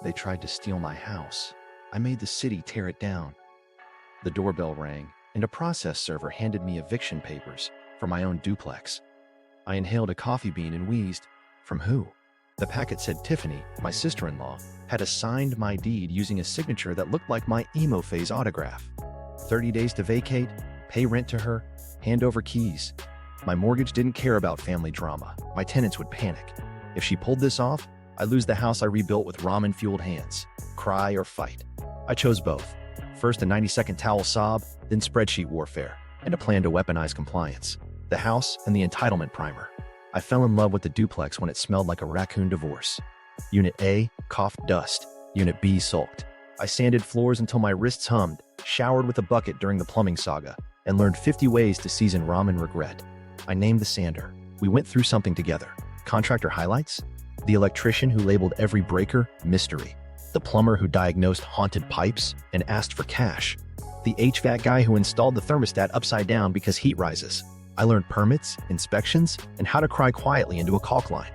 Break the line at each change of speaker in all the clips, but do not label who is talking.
They tried to steal my house. I made the city tear it down. The doorbell rang, and a process server handed me eviction papers for my own duplex. I inhaled a coffee bean and wheezed. From who? The packet said Tiffany, my sister-in-law, had assigned my deed using a signature that looked like my emo phase autograph. 30 days to vacate, pay rent to her, hand over keys. My mortgage didn't care about family drama. My tenants would panic. If she pulled this off, I'd lose the house I rebuilt with ramen-fueled hands. Cry or fight. I chose both. First a 90-second towel sob, then spreadsheet warfare, and a plan to weaponize compliance. The house and the entitlement primer. I fell in love with the duplex when it smelled like a raccoon divorce. Unit A coughed dust. Unit B sulked. I sanded floors until my wrists hummed, showered with a bucket during the plumbing saga, and learned 50 ways to season ramen regret. I named the sander. We went through something together. Contractor highlights? The electrician who labeled every breaker, mystery. The plumber who diagnosed haunted pipes and asked for cash. The HVAC guy who installed the thermostat upside down because heat rises. I learned permits, inspections, and how to cry quietly into a caulk line.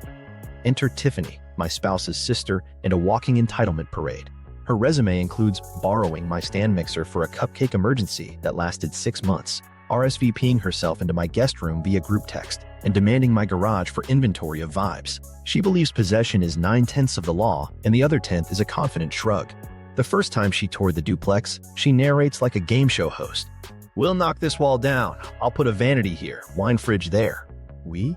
Enter Tiffany, my spouse's sister, in a walking entitlement parade. Her resume includes borrowing my stand mixer for a cupcake emergency that lasted 6 months, RSVPing herself into my guest room via group text, and demanding my garage for inventory of vibes. She believes possession is 9/10 of the law, and the other 10th is a confident shrug. The first time she toured the duplex, she narrates like a game show host. We'll knock this wall down. I'll put a vanity here, wine fridge there. We?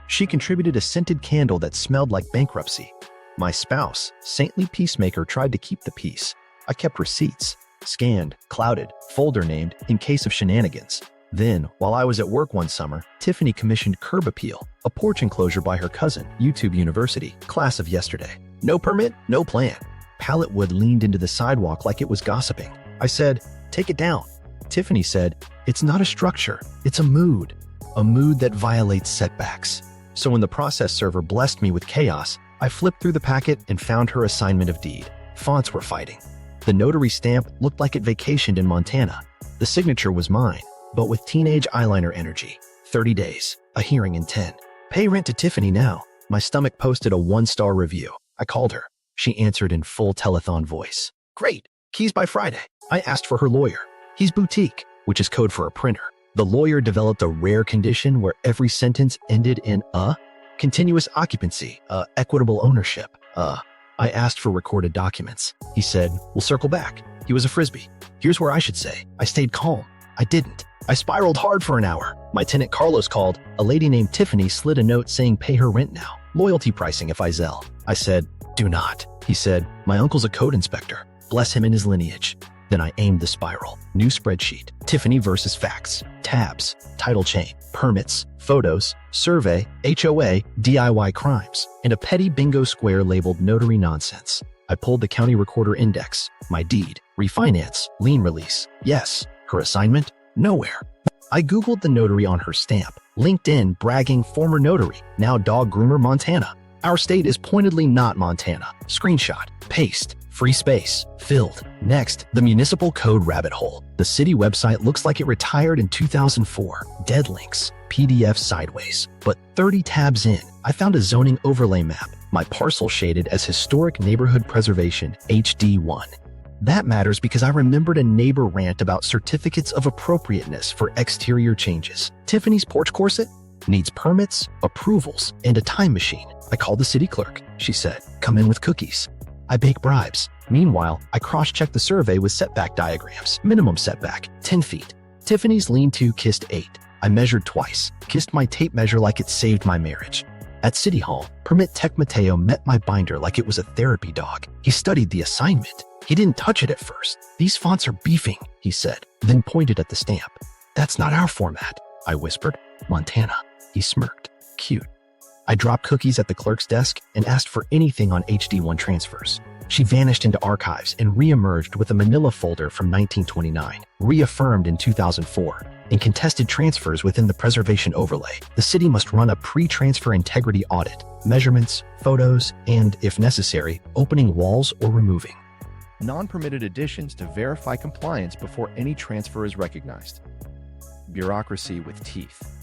She contributed a scented candle that smelled like bankruptcy. My spouse, saintly peacemaker, tried to keep the peace. I kept receipts, scanned, clouded, folder named in case of shenanigans. Then, while I was at work one summer, Tiffany commissioned Curb Appeal, a porch enclosure by her cousin, YouTube University, class of yesterday. No permit, no plan. Pallet wood leaned into the sidewalk like it was gossiping. I said, take it down. Tiffany said, it's not a structure, it's a mood that violates setbacks. So when the process server blessed me with chaos, I flipped through the packet and found her assignment of deed. Fonts were fighting. The notary stamp looked like it vacationed in Montana. The signature was mine, but with teenage eyeliner energy. 30 days, a hearing in 10. Pay rent to Tiffany now. My stomach posted a 1-star review. I called her. She answered in full telethon voice. Great, keys by Friday. I asked for her lawyer. He's boutique, which is code for a printer. The lawyer developed a rare condition where every sentence ended in a. Continuous occupancy, equitable ownership. I asked for recorded documents. He said, we'll circle back. He was a frisbee. Here's where I should say, I stayed calm. I didn't. I spiraled hard for an hour. My tenant Carlos called. A lady named Tiffany slid a note saying pay her rent now. Loyalty pricing if I Zelle. I said, do not. He said, my uncle's a code inspector. Bless him in his lineage. Then I aimed the spiral. New spreadsheet. Tiffany versus facts. Tabs. Title chain. Permits. Photos. Survey. HOA. DIY crimes. And a petty bingo square labeled notary nonsense. I pulled the county recorder index. My deed. Refinance. Lien release. Yes. Her assignment? Nowhere. I Googled the notary on her stamp. LinkedIn bragging former notary. Now dog groomer Montana. Our state is pointedly not Montana. Screenshot. Paste. Free space. Filled. Next, the municipal code rabbit hole. The city website looks like it retired in 2004. Dead links. PDF sideways. But 30 tabs in, I found a zoning overlay map. My parcel shaded as Historic Neighborhood Preservation, HD1. That matters because I remembered a neighbor rant about certificates of appropriateness for exterior changes. Tiffany's porch corset needs permits, approvals, and a time machine. I called the city clerk. She said, come in with cookies. I bake bribes. Meanwhile, I cross-checked the survey with setback diagrams. Minimum setback, 10 feet. Tiffany's lean-to kissed 8. I measured twice, kissed my tape measure like it saved my marriage. At City Hall, Permit Tech Mateo met my binder like it was a therapy dog. He studied the assignment. He didn't touch it at first. These fonts are beefing, he said, then pointed at the stamp. That's not our format, I whispered. Montana. He smirked. Cute. I dropped cookies at the clerk's desk and asked for anything on HD1 transfers. She vanished into archives and re-emerged with a manila folder from 1929, reaffirmed in 2004. In contested transfers within the preservation overlay, the city must run a pre-transfer integrity audit, measurements, photos, and, if necessary, opening walls or removing. Non-permitted additions to verify compliance before any transfer is recognized. Bureaucracy with teeth.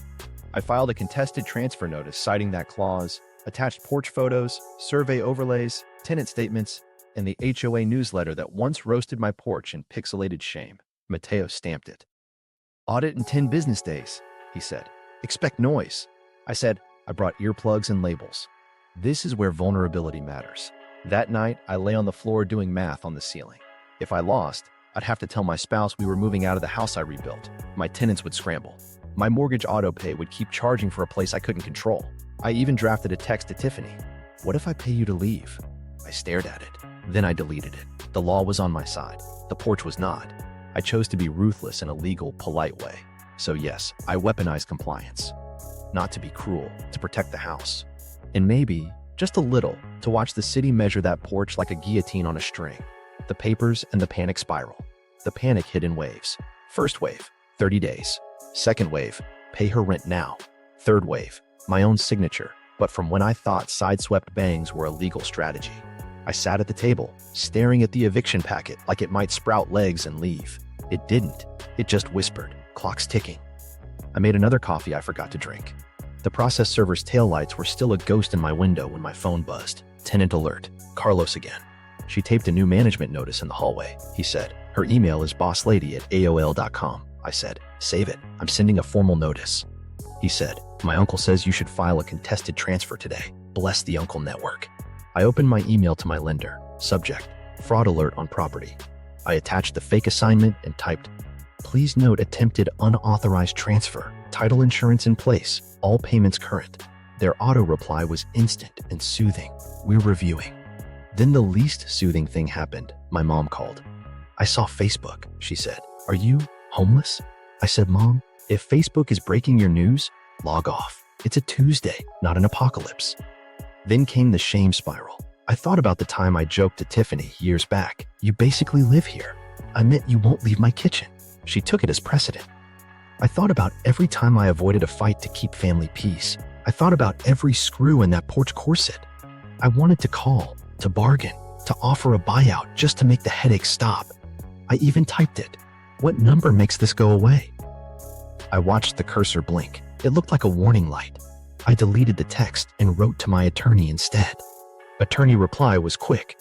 I filed a contested transfer notice citing that clause, attached porch photos, survey overlays, tenant statements, and the HOA newsletter that once roasted my porch in pixelated shame. Mateo stamped it. "Audit in 10 business days," he said. "Expect noise." I said, "I brought earplugs and labels." This is where vulnerability matters. That night, I lay on the floor doing math on the ceiling. If I lost, I'd have to tell my spouse we were moving out of the house I rebuilt. My tenants would scramble. My mortgage autopay would keep charging for a place I couldn't control. I even drafted a text to Tiffany. "What if I pay you to leave?" I stared at it. Then I deleted it. The law was on my side. The porch was not. I chose to be ruthless in a legal, polite way. So yes, I weaponized compliance. Not to be cruel, to protect the house. And maybe, just a little, to watch the city measure that porch like a guillotine on a string. The papers and the panic spiral. The panic hit in waves. First wave, 30 days. Second wave, pay her rent now. Third wave, my own signature, but from when I thought sideswept bangs were a legal strategy. I sat at the table, staring at the eviction packet like it might sprout legs and leave. It didn't. It just whispered, "Clock's ticking." I made another coffee I forgot to drink. The process server's taillights were still a ghost in my window when my phone buzzed. "Tenant alert. Carlos again." "She taped a new management notice in the hallway," he said. "Her email is bosslady@aol.com. I said, "Save it. I'm sending a formal notice." He said, "My uncle says you should file a contested transfer today. Bless the uncle network." I opened my email to my lender. Subject, fraud alert on property. I attached the fake assignment and typed, "Please note attempted unauthorized transfer. Title insurance in place. All payments current." Their auto reply was instant and soothing. "We're reviewing." Then the least soothing thing happened. My mom called. "I saw Facebook," she said. "Are you homeless?" I said, "Mom, if Facebook is breaking your news, log off. It's a Tuesday, not an apocalypse." Then came the shame spiral. I thought about the time I joked to Tiffany years back. "You basically live here." I meant you won't leave my kitchen. She took it as precedent. I thought about every time I avoided a fight to keep family peace. I thought about every screw in that porch corset. I wanted to call, to bargain, to offer a buyout just to make the headache stop. I even typed it. "What number makes this go away?" I watched the cursor blink. It looked like a warning light. I deleted the text and wrote to my attorney instead. Attorney reply was quick.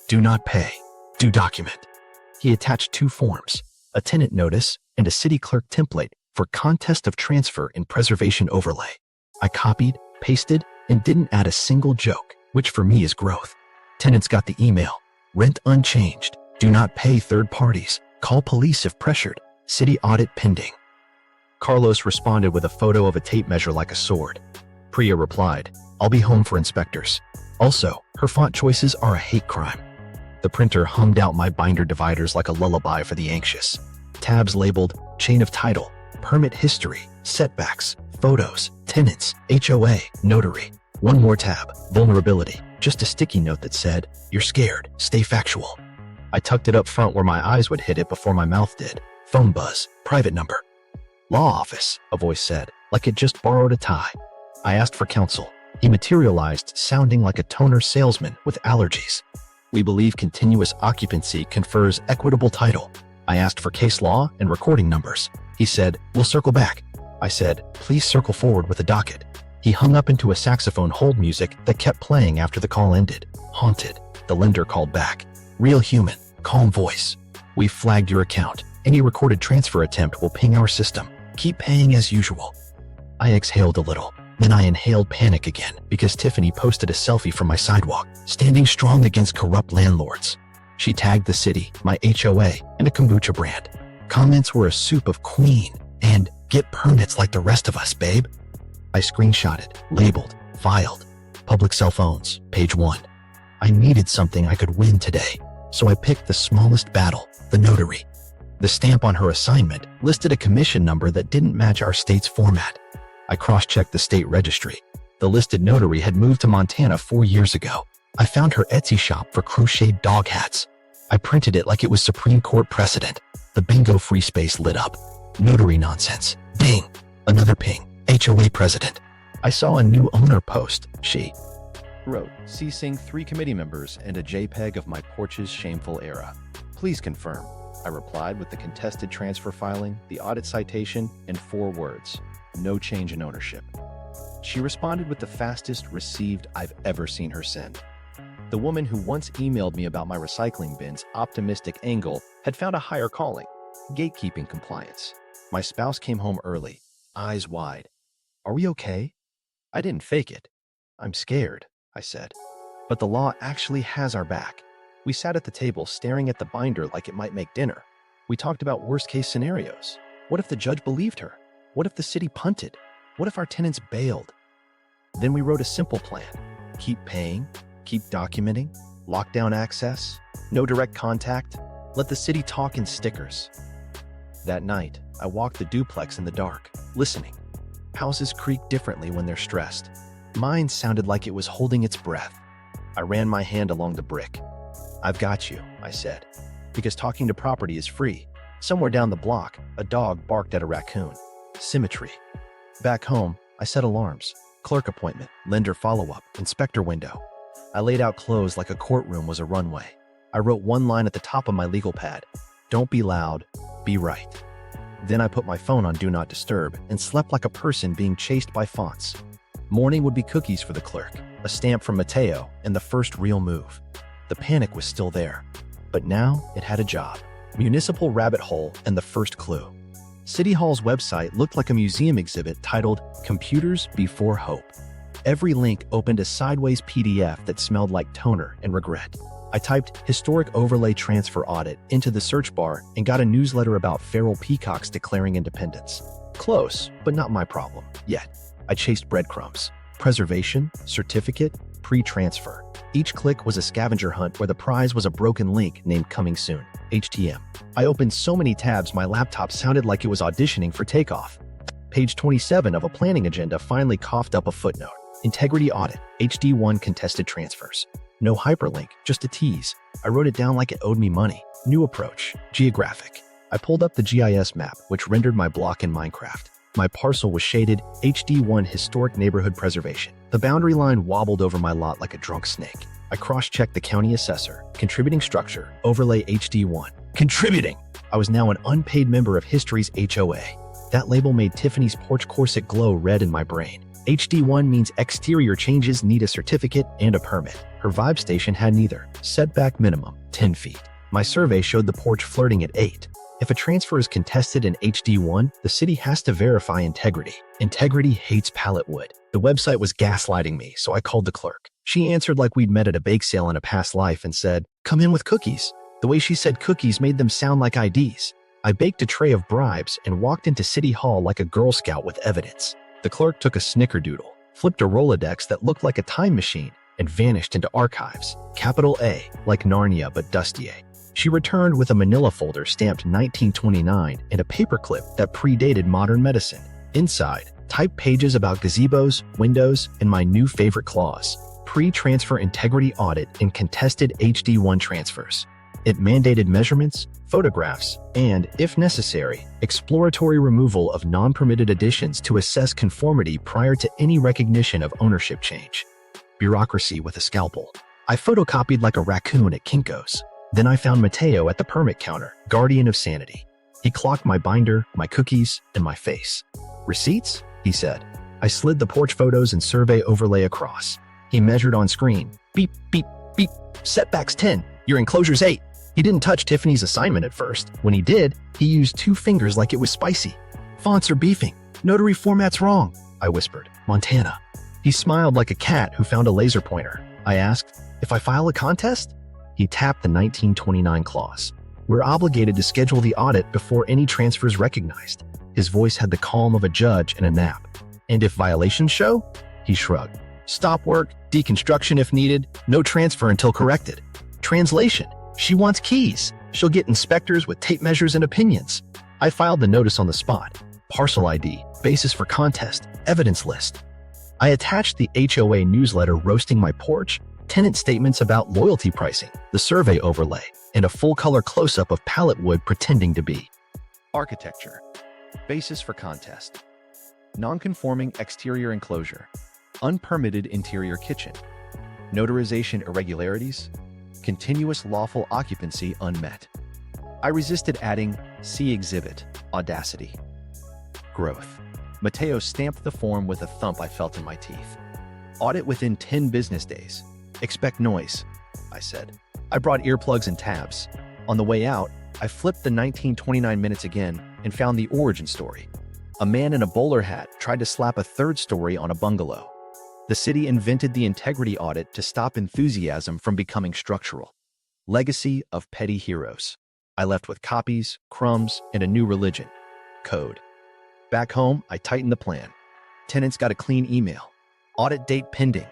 "Do not pay. Do document." He attached 2 forms, a tenant notice and a city clerk template for contest of transfer and preservation overlay. I copied, pasted, and didn't add a single joke, which for me is growth. Tenants got the email. "Rent unchanged. Do not pay third parties. Call police if pressured. City audit pending." Carlos responded with a photo of a tape measure like a sword. Priya replied, "I'll be home for inspectors." Also, her font choices are a hate crime. The printer hummed out my binder dividers like a lullaby for the anxious. Tabs labeled chain of title, permit history, setbacks, photos, tenants, HOA, notary. One more tab, vulnerability, just a sticky note that said, "You're scared, stay factual." I tucked it up front where my eyes would hit it before my mouth did. Phone buzz, private number. "Law office," a voice said, like it just borrowed a tie. I asked for counsel. He materialized, sounding like a toner salesman with allergies. "We believe continuous occupancy confers equitable title." I asked for case law and recording numbers. He said, "We'll circle back." I said, "Please circle forward with a docket." He hung up into a saxophone hold music that kept playing after the call ended. Haunted. The lender called back. "Real human, calm voice. We flagged your account. Any recorded transfer attempt will ping our system. Keep paying as usual." I exhaled a little. Then I inhaled panic again because Tiffany posted a selfie from my sidewalk, standing strong against corrupt landlords. She tagged the city, my HOA, and a kombucha brand. Comments were a soup of queen and "Get permits like the rest of us, babe." I screenshotted, labeled, filed. Public cell phones, page 1. I needed something I could win today, so I picked the smallest battle, the notary. The stamp on her assignment listed a commission number that didn't match our state's format. I cross-checked the state registry. The listed notary had moved to Montana 4 years ago. I found her Etsy shop for crocheted dog hats. I printed it like it was Supreme Court precedent. The bingo free space lit up. Notary nonsense. Ding. Another ping. HOA president. I saw a new owner post. She wrote, "Ceasing 3 committee members and a JPEG of my porch's shameful era. Please confirm." I replied with the contested transfer filing, the audit citation, and 4 words. "No change in ownership." She responded with the fastest received I've ever seen her send. The woman who once emailed me about my recycling bin's optimistic angle had found a higher calling, gatekeeping compliance. My spouse came home early, eyes wide. "Are we okay?" I didn't fake it. "I'm scared," I said. "But the law actually has our back." We sat at the table staring at the binder like it might make dinner. We talked about worst-case scenarios. What if the judge believed her? What if the city punted? What if our tenants bailed? Then we wrote a simple plan. Keep paying, keep documenting, lock down access, no direct contact, let the city talk in stickers. That night, I walked the duplex in the dark, listening. Houses creak differently when they're stressed. Mine sounded like it was holding its breath. I ran my hand along the brick. "I've got you," I said, because talking to property is free. Somewhere down the block, a dog barked at a raccoon. Symmetry. Back home, I set alarms. Clerk appointment, lender follow-up, inspector window. I laid out clothes like a courtroom was a runway. I wrote one line at the top of my legal pad. "Don't be loud, be right." Then I put my phone on Do Not Disturb and slept like a person being chased by fonts. Morning would be cookies for the clerk, a stamp from Mateo, and the first real move. The panic was still there, but now it had a job. Municipal rabbit hole and the first clue. City Hall's website looked like a museum exhibit titled Computers Before Hope. Every link opened a sideways PDF that smelled like toner and regret. I typed Historic Overlay Transfer Audit into the search bar and got a newsletter about feral peacocks declaring independence. Close, but not my problem, yet. I chased breadcrumbs. Preservation, certificate, pre-transfer. Each click was a scavenger hunt where the prize was a broken link named Coming Soon, HTM. I opened so many tabs my laptop sounded like it was auditioning for takeoff. Page 27 of a planning agenda finally coughed up a footnote. Integrity Audit, HD1 Contested Transfers. No hyperlink, just a tease. I wrote it down like it owed me money. New approach, geographic. I pulled up the GIS map, which rendered my block in Minecraft. My parcel was shaded HD1 Historic Neighborhood Preservation. The boundary line wobbled over my lot like a drunk snake. I cross-checked the county assessor. Contributing structure, overlay HD1. Contributing! I was now an unpaid member of History's HOA. That label made Tiffany's porch corset glow red in my brain. HD1 means exterior changes need a certificate and a permit. Her vibe station had neither. Setback minimum, 10 feet. My survey showed the porch flirting at 8. If a transfer is contested in HD1, the city has to verify integrity. Integrity hates pallet wood. The website was gaslighting me, so I called the clerk. She answered like we'd met at a bake sale in a past life and said, "Come in with cookies." The way she said cookies made them sound like IDs. I baked a tray of bribes and walked into City Hall like a Girl Scout with evidence. The clerk took a snickerdoodle, flipped a Rolodex that looked like a time machine, and vanished into archives. Capital A, like Narnia but dustier. She returned with a manila folder stamped 1929 and a paperclip that predated modern medicine. Inside, typed pages about gazebos, windows, and my new favorite clause, Pre-Transfer Integrity Audit in Contested HD1 Transfers. It mandated measurements, photographs, and, if necessary, exploratory removal of non-permitted additions to assess conformity prior to any recognition of ownership change. Bureaucracy with a scalpel. I photocopied like a raccoon at Kinko's. Then I found Mateo at the permit counter, guardian of sanity. He clocked my binder, my cookies, and my face. "Receipts?" he said. I slid the porch photos and survey overlay across. He measured on screen. Beep, beep, beep. Setbacks 10. Your enclosure's 8. He didn't touch Tiffany's assignment at first. When he did, he used 2 fingers like it was spicy. "Fonts are beefing. Notary format's wrong," I whispered. "Montana." He smiled like a cat who found a laser pointer. I asked, "If I file a contest?" He tapped the 1929 clause. "We're obligated to schedule the audit before any transfer is recognized." His voice had the calm of a judge in a nap. "And if violations show?" He shrugged. "Stop work, deconstruction if needed, no transfer until corrected." Translation: she wants keys. She'll get inspectors with tape measures and opinions. I filed the notice on the spot. Parcel ID, basis for contest, evidence list. I attached the HOA newsletter roasting my porch, tenant statements about loyalty pricing, the survey overlay, and a full-color close-up of pallet wood pretending to be. Architecture. Basis for contest. Non-conforming exterior enclosure. Unpermitted interior kitchen. Notarization irregularities. Continuous lawful occupancy unmet. I resisted adding "See Exhibit," audacity. Growth. Mateo stamped the form with a thump I felt in my teeth. Audit within 10 business days. Expect noise. I said. I brought earplugs and tabs. On the way out, I flipped the 1929 minutes again and found the origin story. A man in a bowler hat tried to slap a third story on a bungalow. The city invented the integrity audit to stop enthusiasm from becoming structural. Legacy of petty heroes. I left with copies, crumbs, and a new religion: code. Back home, I tightened the plan. Tenants got a clean email. Audit date pending.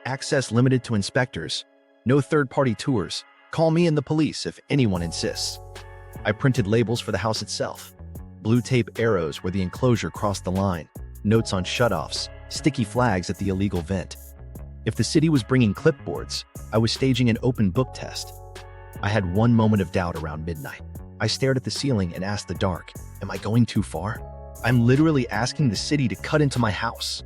Access limited to inspectors. No third-party tours. Call me and the police if anyone insists. I printed labels for the house itself. Blue tape arrows where the enclosure crossed the line. Notes on shutoffs. Sticky flags at the illegal vent. If the city was bringing clipboards, I was staging an open book test. I had one moment of doubt around midnight. I stared at the ceiling and asked the dark, am I going too far? I'm literally asking the city to cut into my house.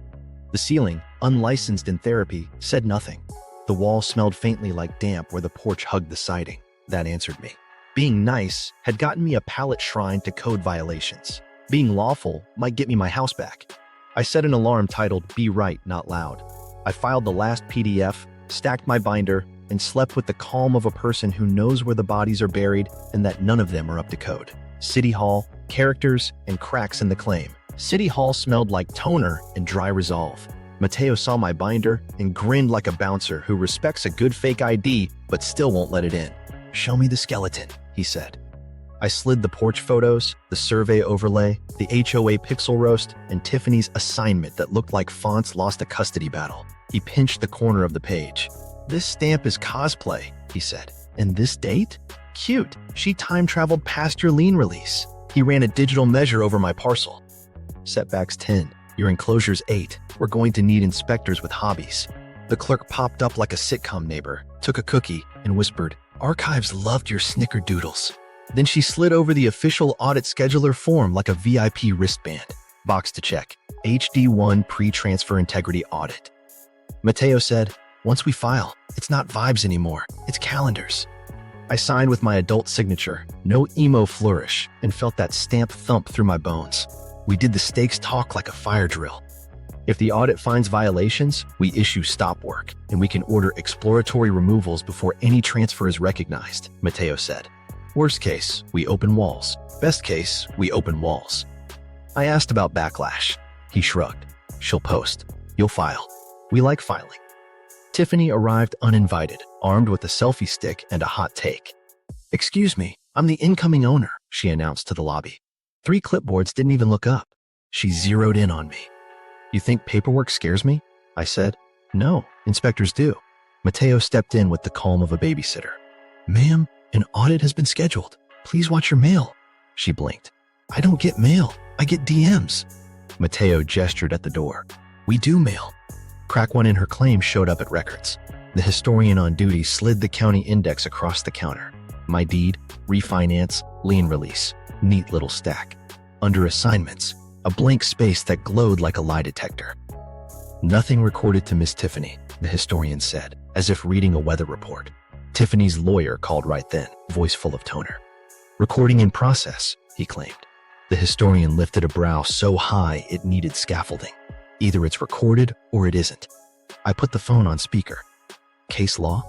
The ceiling, unlicensed in therapy, said nothing. The wall smelled faintly like damp where the porch hugged the siding. That answered me. Being nice had gotten me a pallet shrine to code violations. Being lawful might get me my house back. I set an alarm titled "Be Right, Not Loud." I filed the last PDF, stacked my binder, and slept with the calm of a person who knows where the bodies are buried and that none of them are up to code. City Hall, characters, and cracks in the claim. City Hall smelled like toner and dry resolve. Mateo saw my binder and grinned like a bouncer who respects a good fake ID but still won't let it in. "Show me the skeleton," he said. I slid the porch photos, the survey overlay, the HOA pixel roast, and Tiffany's assignment that looked like fonts lost a custody battle. He pinched the corner of the page. "This stamp is cosplay," he said. "And this date? Cute. She time-traveled past your lien release." He ran a digital measure over my parcel. "Setback's 10. Your enclosure's 8. We're going to need inspectors with hobbies." The clerk popped up like a sitcom neighbor, took a cookie, and whispered, "Archives loved your snickerdoodles." Then she slid over the official audit scheduler form like a VIP wristband. Box to check. HD1 Pre-Transfer Integrity Audit. Mateo said, "Once we file, it's not vibes anymore, it's calendars." I signed with my adult signature, no emo flourish, and felt that stamp thump through my bones. We did the stakes talk like a fire drill. If the audit finds violations, we issue stop work, and we can order exploratory removals before any transfer is recognized, Mateo said. Worst case, we open walls. Best case, we open walls. I asked about backlash. He shrugged. "She'll post. You'll file. We like filing." Tiffany arrived uninvited, armed with a selfie stick and a hot take. "Excuse me, I'm the incoming owner," she announced to the lobby. 3 clipboards didn't even look up. She zeroed in on me. "You think paperwork scares me?" I said. "No, inspectors do." Mateo stepped in with the calm of a babysitter. "Ma'am, an audit has been scheduled. Please watch your mail." She blinked. "I don't get mail. I get DMs." Mateo gestured at the door. "We do mail." Crack one in her claim showed up at records. The historian on duty slid the county index across the counter. My deed, refinance, lien release. Neat little stack. Under assignments, a blank space that glowed like a lie detector. "Nothing recorded to Miss Tiffany," the historian said, as if reading a weather report. Tiffany's lawyer called right then, voice full of toner. "Recording in process," he claimed. The historian lifted a brow so high it needed scaffolding. "Either it's recorded or it isn't." I put the phone on speaker. "Case law?"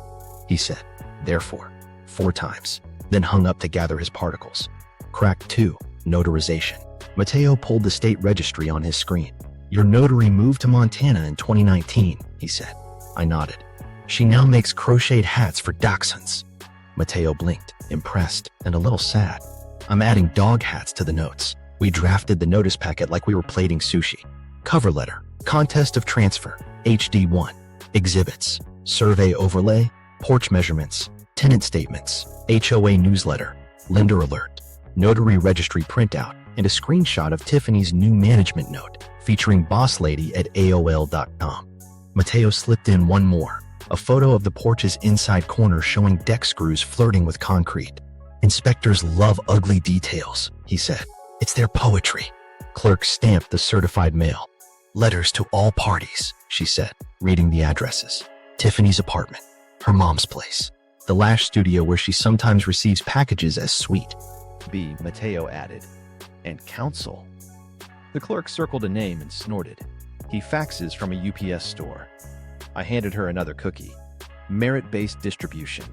he said. "Therefore," 4 times, then hung up to gather his particles. Crack 2, notarization. Mateo pulled the state registry on his screen. "Your notary moved to Montana in 2019, he said. I nodded. "She now makes crocheted hats for dachshunds." Mateo blinked, impressed and a little sad. "I'm adding dog hats to the notes." We drafted the notice packet like we were plating sushi. Cover letter, contest of transfer, HD1, exhibits, survey overlay, porch measurements, tenant statements, HOA newsletter, lender alert, notary registry printout, and a screenshot of Tiffany's new management note featuring bosslady@aol.com. Mateo slipped in one more, a photo of the porch's inside corner showing deck screws flirting with concrete. "Inspectors love ugly details," he said. "It's their poetry." Clerk stamped the certified mail. "Letters to all parties," she said, reading the addresses. Tiffany's apartment, her mom's place, the lash studio where she sometimes receives packages as sweet. B, Mateo added, "and counsel." The clerk circled a name and snorted. "He faxes from a UPS store." I handed her another cookie. Merit-based distribution.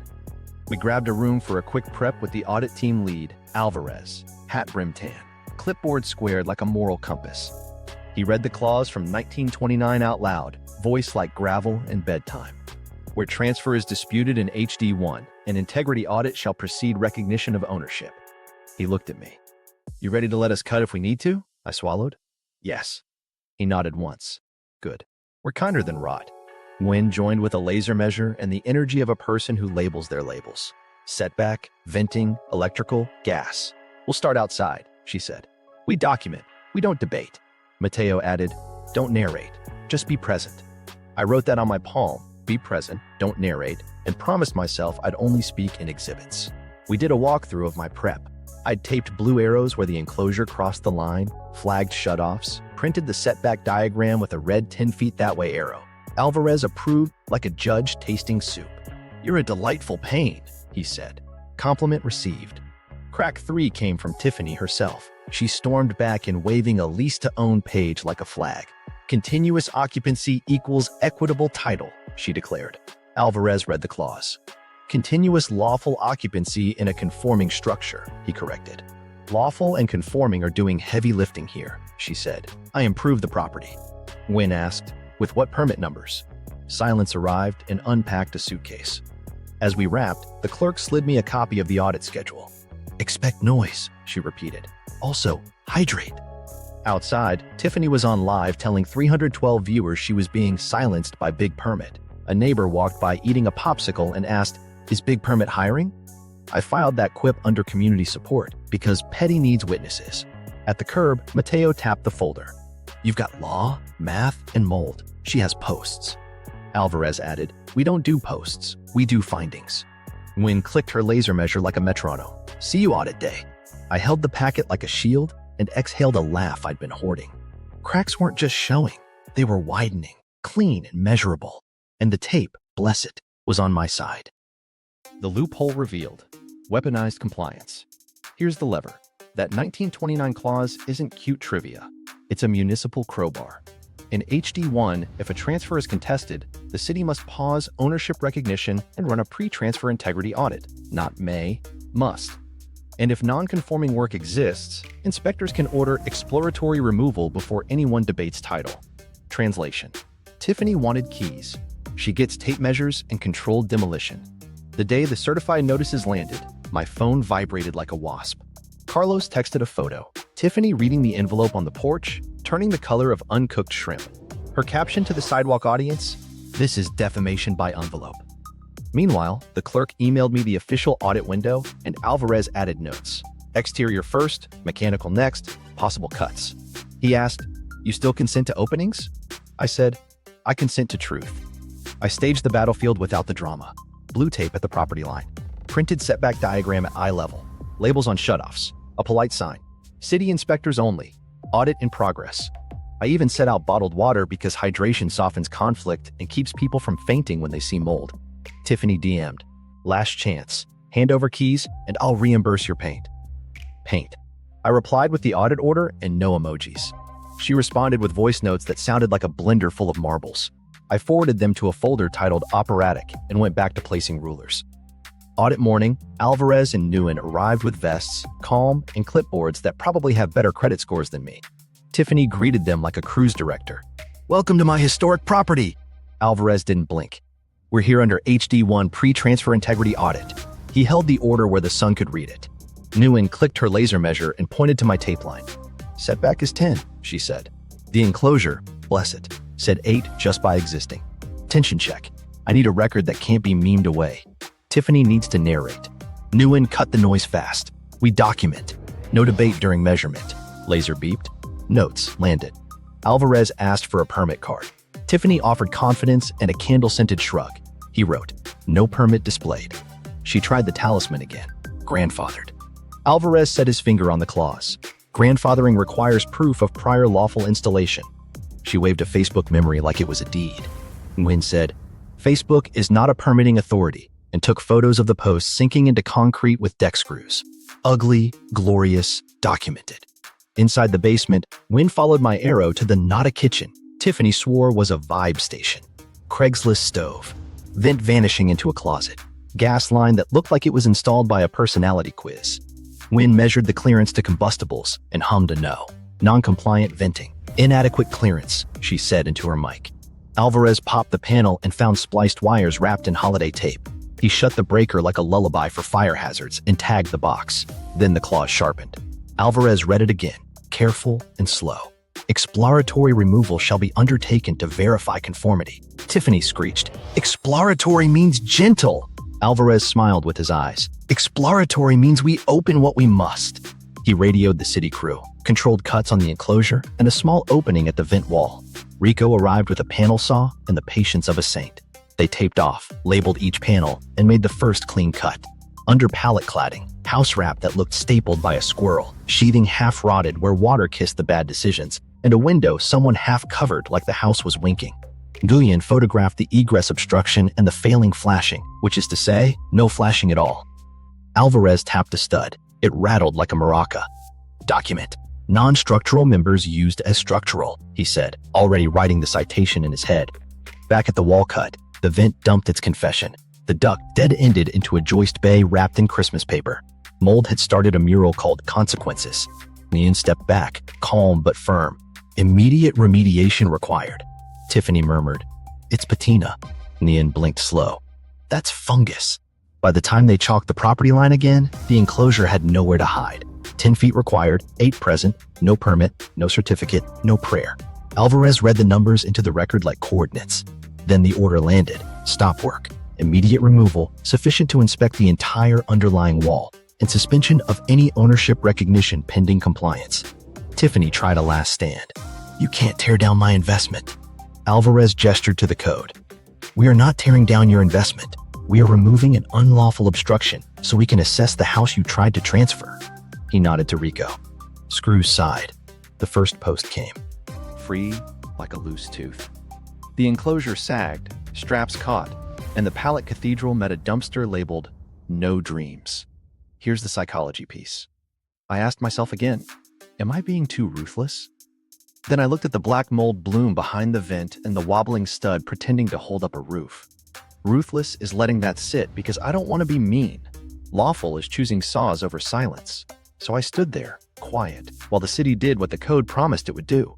We grabbed a room for a quick prep with the audit team lead, Alvarez, hat brim tan, clipboard squared like a moral compass. He read the clause from 1929 out loud, voice like gravel and bedtime. Where transfer is disputed in HD1, an integrity audit shall precede recognition of ownership. He looked at me. You ready to let us cut if we need to? I swallowed. Yes. He nodded once. Good. We're kinder than rot. Wind joined with a laser measure and the energy of a person who labels their labels. Setback, venting, electrical, gas. We'll start outside, she said. We document. We don't debate. Mateo added, don't narrate. Just be present. I wrote that on my palm. Be present, don't narrate, and promised myself I'd only speak in exhibits. We did a walkthrough of my prep. I'd taped blue arrows where the enclosure crossed the line, flagged shutoffs, printed the setback diagram with a red 10 feet that way arrow. Alvarez approved like a judge tasting soup. You're a delightful pain, he said. Compliment received. Crack 3 came from Tiffany herself. She stormed back in waving a lease-to-own page like a flag. Continuous occupancy equals equitable title, she declared. Alvarez read the clause. Continuous lawful occupancy in a conforming structure, he corrected. Lawful and conforming are doing heavy lifting here, she said. I improved the property. Wynn asked, with what permit numbers? Silence arrived and unpacked a suitcase. As we wrapped, the clerk slid me a copy of the audit schedule. Expect noise, she repeated. Also, hydrate. Outside, Tiffany was on live telling 312 viewers she was being silenced by Big Permit. A neighbor walked by eating a popsicle and asked, is Big Permit hiring? I filed that quip under community support because Petty needs witnesses. At the curb, Mateo tapped the folder. You've got law, math, and mold. She has posts. Alvarez added, we don't do posts, we do findings. Wynn clicked her laser measure like a metronome. See you audit day. I held the packet like a shield and exhaled a laugh I'd been hoarding. Cracks weren't just showing, they were widening, clean and measurable. And the tape, bless it, was on my side. The loophole revealed. Weaponized compliance. Here's the lever. That 1929 clause isn't cute trivia. It's a municipal crowbar. In HD1, if a transfer is contested, the city must pause ownership recognition and run a pre-transfer integrity audit. Not may, must. And if non-conforming work exists, inspectors can order exploratory removal before anyone debates title. Translation. Tiffany wanted keys. She gets tape measures and controlled demolition. The day the certified notices landed, my phone vibrated like a wasp. Carlos texted a photo. Tiffany reading the envelope on the porch, turning the color of uncooked shrimp. Her caption to the sidewalk audience, this is defamation by envelope. Meanwhile, the clerk emailed me the official audit window and Alvarez added notes. Exterior first, mechanical next, possible cuts. He asked, you still consent to openings? I said, I consent to truth. I staged the battlefield without the drama. Blue tape at the property line. Printed setback diagram at eye level. Labels on shutoffs. A polite sign. City inspectors only. Audit in progress. I even set out bottled water because hydration softens conflict and keeps people from fainting when they see mold. Tiffany DM'd. Last chance. Hand over keys and I'll reimburse your paint. Paint. I replied with the audit order and no emojis. She responded with voice notes that sounded like a blender full of marbles. I forwarded them to a folder titled Operatic and went back to placing rulers. Audit morning, Alvarez and Nguyen arrived with vests, calm, and clipboards that probably have better credit scores than me. Tiffany greeted them like a cruise director. Welcome to my historic property. Alvarez didn't blink. We're here under HD1 Pre-Transfer Integrity Audit. He held the order where the sun could read it. Nguyen clicked her laser measure and pointed to my tape line. Setback is 10, she said. The enclosure, bless it, said 8 just by existing. Tension check. I need a record that can't be memed away. Tiffany needs to narrate. Nguyen cut the noise fast. We document. No debate during measurement. Laser beeped. Notes landed. Alvarez asked for a permit card. Tiffany offered confidence and a candle-scented shrug. He wrote, no permit displayed. She tried the talisman again. Grandfathered. Alvarez set his finger on the clause. Grandfathering requires proof of prior lawful installation. She waved a Facebook memory like it was a deed. Nguyen said, Facebook is not a permitting authority, and took photos of the post sinking into concrete with deck screws. Ugly, glorious, documented. Inside the basement, Nguyen followed my arrow to the not a kitchen Tiffany swore was a vibe station. Craigslist stove. Vent vanishing into a closet. Gas line that looked like it was installed by a personality quiz. Wynn measured the clearance to combustibles and hummed a no. Non-compliant venting. Inadequate clearance, she said into her mic. Alvarez popped the panel and found spliced wires wrapped in holiday tape. He shut the breaker like a lullaby for fire hazards and tagged the box. Then the clause sharpened. Alvarez read it again, careful and slow. Exploratory removal shall be undertaken to verify conformity. Tiffany screeched. Exploratory means gentle. Alvarez smiled with his eyes. Exploratory means we open what we must. He radioed the city crew, controlled cuts on the enclosure, and a small opening at the vent wall. Rico arrived with a panel saw and the patience of a saint. They taped off, labeled each panel, and made the first clean cut. Under pallet cladding, house wrap that looked stapled by a squirrel, sheathing half-rotted where water kissed the bad decisions, and a window someone half-covered like the house was winking. Nguyen photographed the egress obstruction and the failing flashing, which is to say, no flashing at all. Alvarez tapped a stud. It rattled like a maraca. Document. Non-structural members used as structural, he said, already writing the citation in his head. Back at the wall cut, the vent dumped its confession. The duct dead-ended into a joist bay wrapped in Christmas paper. Mold had started a mural called Consequences. Nguyen stepped back, calm but firm. Immediate remediation required. Tiffany murmured, It's patina. Nguyen blinked slow. That's fungus. By the time they chalked the property line again, the enclosure had nowhere to hide. 10 feet required, 8 present, no permit, no certificate, no prayer. Alvarez read the numbers into the record like coordinates. Then the order landed. Stop work. Immediate removal, sufficient to inspect the entire underlying wall, and suspension of any ownership recognition pending compliance. Tiffany tried a last stand. You can't tear down my investment. Alvarez gestured to the code. We are not tearing down your investment. We are removing an unlawful obstruction so we can assess the house you tried to transfer. He nodded to Rico. Screws sighed. The first post came. Free like a loose tooth. The enclosure sagged, straps caught, and the pallet cathedral met a dumpster labeled No Dreams. Here's the psychology piece. I asked myself again, am I being too ruthless? Then I looked at the black mold bloom behind the vent and the wobbling stud pretending to hold up a roof. Ruthless is letting that sit because I don't want to be mean. Lawful is choosing saws over silence. So I stood there, quiet, while the city did what the code promised it would do.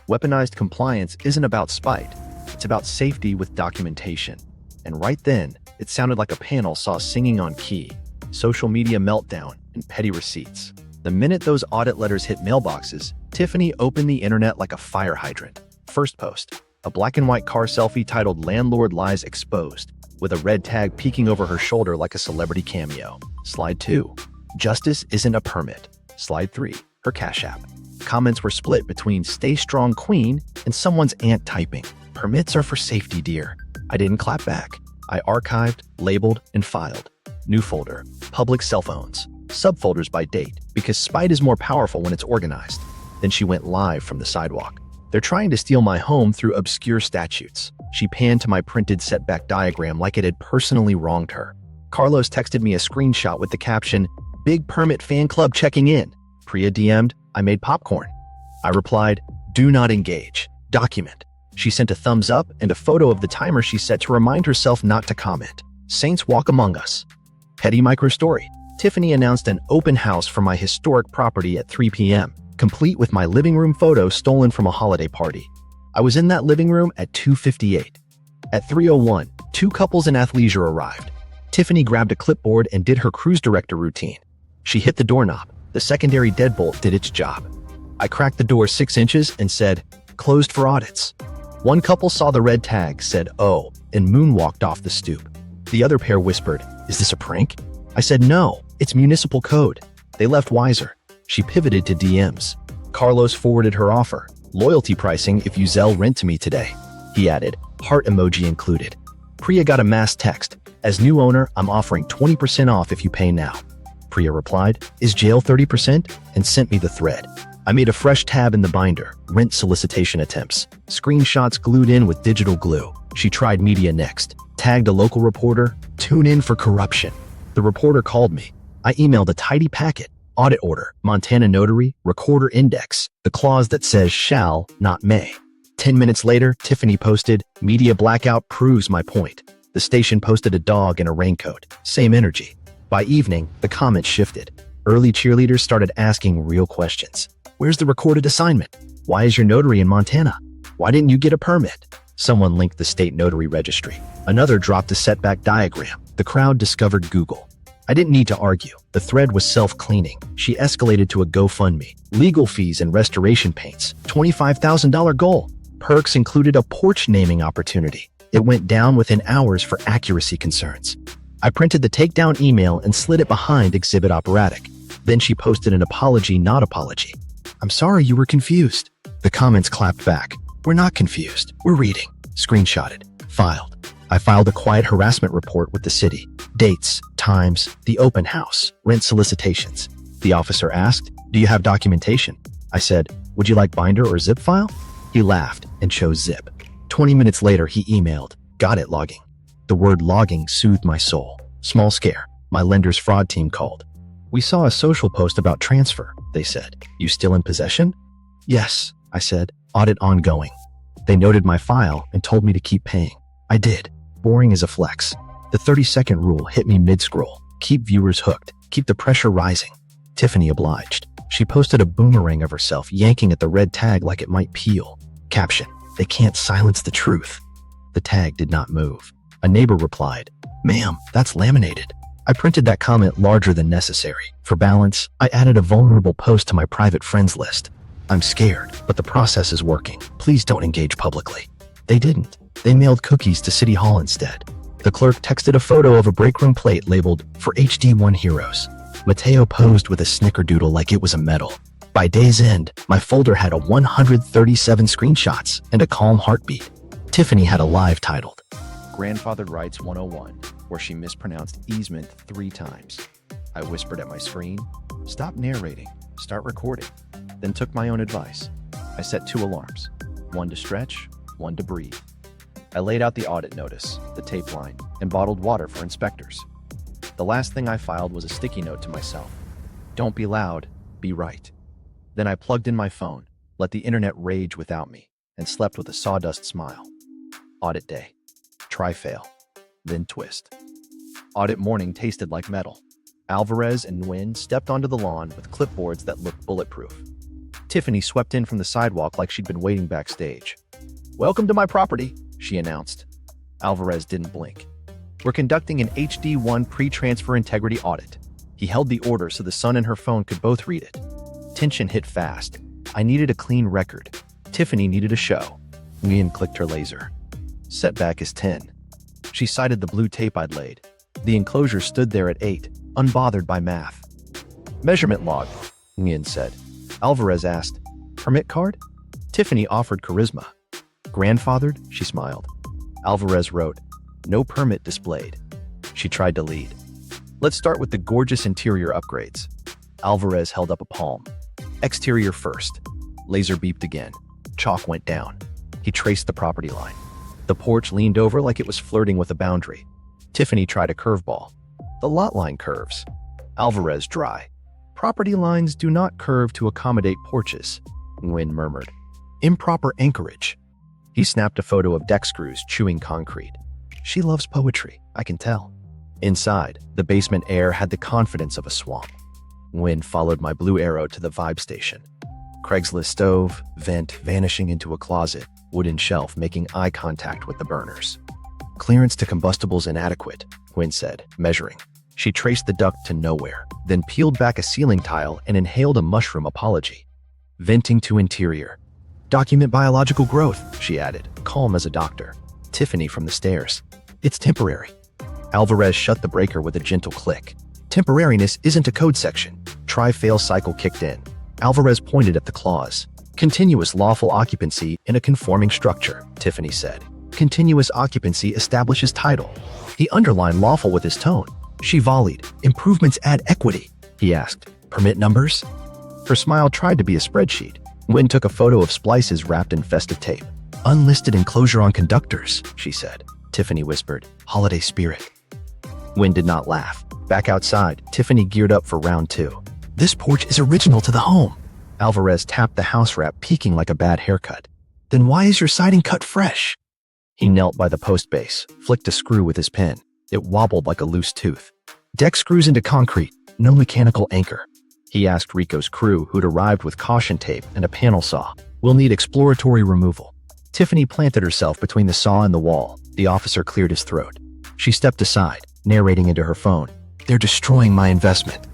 Weaponized compliance isn't about spite. It's about safety with documentation. And right then, it sounded like a panel saw singing on key, social media meltdown, and petty receipts. The minute those audit letters hit mailboxes, Tiffany opened the internet like a fire hydrant. First post, a black and white car selfie titled Landlord Lies Exposed, with a red tag peeking over her shoulder like a celebrity cameo. Slide 2, Justice Isn't a Permit. Slide 3, her Cash App. Comments were split between Stay Strong Queen and someone's aunt typing, Permits are for safety, dear. I didn't clap back. I archived, labeled, and filed. New folder, public cell phones. Subfolders by date, because spite is more powerful when it's organized. Then she went live from the sidewalk. They're trying to steal my home through obscure statutes. She panned to my printed setback diagram like it had personally wronged her. Carlos texted me a screenshot with the caption, Big Permit Fan Club checking in. Priya DM'd, I made popcorn. I replied, Do not engage. Document. She sent a thumbs up and a photo of the timer she set to remind herself not to comment. Saints walk among us. Petty microstory. Tiffany announced an open house for my historic property at 3 p.m., complete with my living room photo stolen from a holiday party. I was in that living room at 2:58. At 3:01, 2 couples in athleisure arrived. Tiffany grabbed a clipboard and did her cruise director routine. She hit the doorknob. The secondary deadbolt did its job. I cracked the door 6 inches and said, Closed for audits. One couple saw the red tag, said, Oh, and moonwalked off the stoop. The other pair whispered, Is this a prank? I said, No, it's municipal code. They left wiser. She pivoted to DMs. Carlos forwarded her offer. Loyalty pricing if you Zelle rent to me today. He added, heart emoji included. Priya got a mass text. As new owner, I'm offering 20% off if you pay now. Priya replied, Is jail 30%? And sent me the thread. I made a fresh tab in the binder, rent solicitation attempts. Screenshots glued in with digital glue. She tried media next. Tagged a local reporter, tune in for corruption. The reporter called me. I emailed a tidy packet. Audit order, Montana Notary, recorder index, the clause that says shall, not may. 10 minutes later, Tiffany posted, Media blackout proves my point. The station posted a dog in a raincoat. Same energy. By evening, the comments shifted. Early cheerleaders started asking real questions. Where's the recorded assignment? Why is your notary in Montana? Why didn't you get a permit? Someone linked the state notary registry. Another dropped a setback diagram. The crowd discovered Google. I didn't need to argue. The thread was self-cleaning. She escalated to a GoFundMe. Legal fees and restoration paints. $25,000 goal. Perks included a porch naming opportunity. It went down within hours for accuracy concerns. I printed the takedown email and slid it behind Exhibit Operatic. Then she posted an apology, not apology. I'm sorry you were confused. The comments clapped back. We're not confused. We're reading. Screenshotted. Filed. I filed a quiet harassment report with the city. Dates, times, the open house, rent solicitations. The officer asked, do you have documentation? I said, would you like binder or zip file? He laughed and chose zip. 20 minutes later, he emailed, got it logging. The word logging soothed my soul. Small scare. My lender's fraud team called. We saw a social post about transfer, they said. You still in possession? Yes, I said. Audit ongoing. They noted my file and told me to keep paying. I did. Boring as a flex. The 30-second rule hit me mid-scroll. Keep viewers hooked. Keep the pressure rising. Tiffany obliged. She posted a boomerang of herself yanking at the red tag like it might peel. Caption, they can't silence the truth. The tag did not move. A neighbor replied, ma'am, that's laminated. I printed that comment larger than necessary. For balance, I added a vulnerable post to my private friends list. I'm scared, but the process is working. Please don't engage publicly. They didn't. They mailed cookies to City Hall instead. The clerk texted a photo of a break room plate labeled, for HD1 Heroes. Mateo posed with a snickerdoodle like it was a medal. By day's end, my folder had 137 screenshots and a calm heartbeat. Tiffany had a live titled, Grandfathered Rights 101, where she mispronounced easement 3 times. I whispered at my screen, stop narrating, start recording, then took my own advice. I set 2 alarms, one to stretch, one to breathe. I laid out the audit notice, the tape line, and bottled water for inspectors. The last thing I filed was a sticky note to myself. Don't be loud, be right. Then I plugged in my phone, let the internet rage without me, and slept with a sawdust smile. Audit day. Try fail, then twist. Audit morning tasted like metal. Alvarez and Nguyen stepped onto the lawn with clipboards that looked bulletproof. Tiffany swept in from the sidewalk like she'd been waiting backstage. Welcome to my property, she announced. Alvarez didn't blink. We're conducting an HD1 Pre-Transfer Integrity Audit. He held the order so the son and her phone could both read it. Tension hit fast. I needed a clean record. Tiffany needed a show. Nguyen clicked her laser. Setback is 10. She cited the blue tape I'd laid. The enclosure stood there at 8, unbothered by math. Measurement log, Nguyen said. Alvarez asked, permit card? Tiffany offered charisma. Grandfathered? She smiled. Alvarez wrote, no permit displayed. She tried to lead. Let's start with the gorgeous interior upgrades. Alvarez held up a palm. Exterior first. Laser beeped again. Chalk went down. He traced the property line. The porch leaned over like it was flirting with a boundary. Tiffany tried a curveball. The lot line curves. Alvarez dry. Property lines do not curve to accommodate porches, Nguyen murmured. Improper anchorage. He snapped a photo of deck screws chewing concrete. She loves poetry, I can tell. Inside, the basement air had the confidence of a swamp. Nguyen followed my blue arrow to the vibe station. Craigslist stove, vent vanishing into a closet, wooden shelf making eye contact with the burners. Clearance to combustibles inadequate, Nguyen said, measuring. She traced the duct to nowhere, then peeled back a ceiling tile and inhaled a mushroom apology. Venting to interior. Document biological growth, she added, calm as a doctor. Tiffany from the stairs. It's temporary. Alvarez shut the breaker with a gentle click. Temporariness isn't a code section. Try-fail cycle kicked in. Alvarez pointed at the clause. Continuous lawful occupancy in a conforming structure, Tiffany said. Continuous occupancy establishes title. He underlined lawful with his tone. She volleyed. Improvements add equity. He asked. Permit numbers? Her smile tried to be a spreadsheet. Nguyen took a photo of splices wrapped in festive tape. Unlisted enclosure on conductors, she said. Tiffany whispered. Holiday spirit. Nguyen did not laugh. Back outside, Tiffany geared up for round 2. This porch is original to the home. Alvarez tapped the house wrap, peeking like a bad haircut. Then why is your siding cut fresh? He knelt by the post base, flicked a screw with his pen. It wobbled like a loose tooth. Deck screws into concrete, no mechanical anchor. He asked Rico's crew, who'd arrived with caution tape and a panel saw. We'll need exploratory removal. Tiffany planted herself between the saw and the wall. The officer cleared his throat. She stepped aside, narrating into her phone. They're destroying my investment.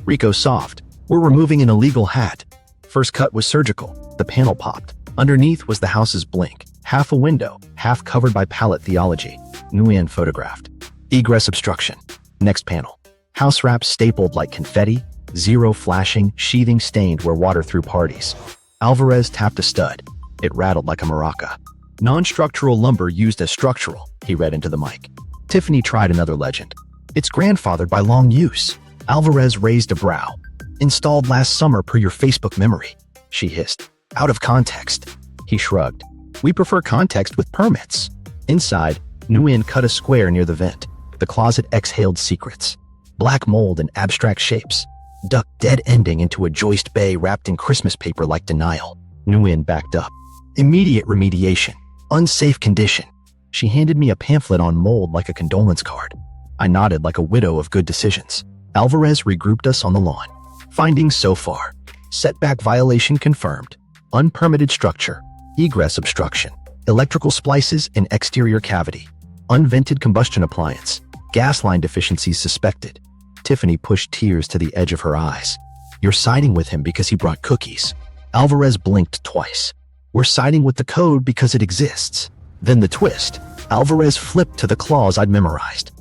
Rico soughed. We're removing an illegal hat. First cut was surgical. The panel popped. Underneath was the house's blink. Half a window, half covered by pallet theology. Nguyen photographed. Egress obstruction. Next panel. House wraps stapled like confetti. Zero flashing, sheathing stained where water threw parties. Alvarez tapped a stud. It rattled like a maraca. Non-structural lumber used as structural, he read into the mic. Tiffany tried another legend. It's grandfathered by long use. Alvarez raised a brow. Installed last summer per your Facebook memory, she hissed. Out of context. He shrugged. We prefer context with permits. Inside, Nguyen cut a square near the vent. The closet exhaled secrets. Black mold and abstract shapes. Ducked dead ending into a joist bay wrapped in Christmas paper like denial. Nguyen backed up. Immediate remediation. Unsafe condition. She handed me a pamphlet on mold like a condolence card. I nodded like a widow of good decisions. Alvarez regrouped us on the lawn. Findings so far. Setback violation confirmed. Unpermitted structure. Egress obstruction. Electrical splices in exterior cavity. Unvented combustion appliance. Gas line deficiencies suspected. Tiffany pushed tears to the edge of her eyes. You're siding with him because he brought cookies. Alvarez blinked twice. We're siding with the code because it exists. Then the twist. Alvarez flipped to the clause I'd memorized.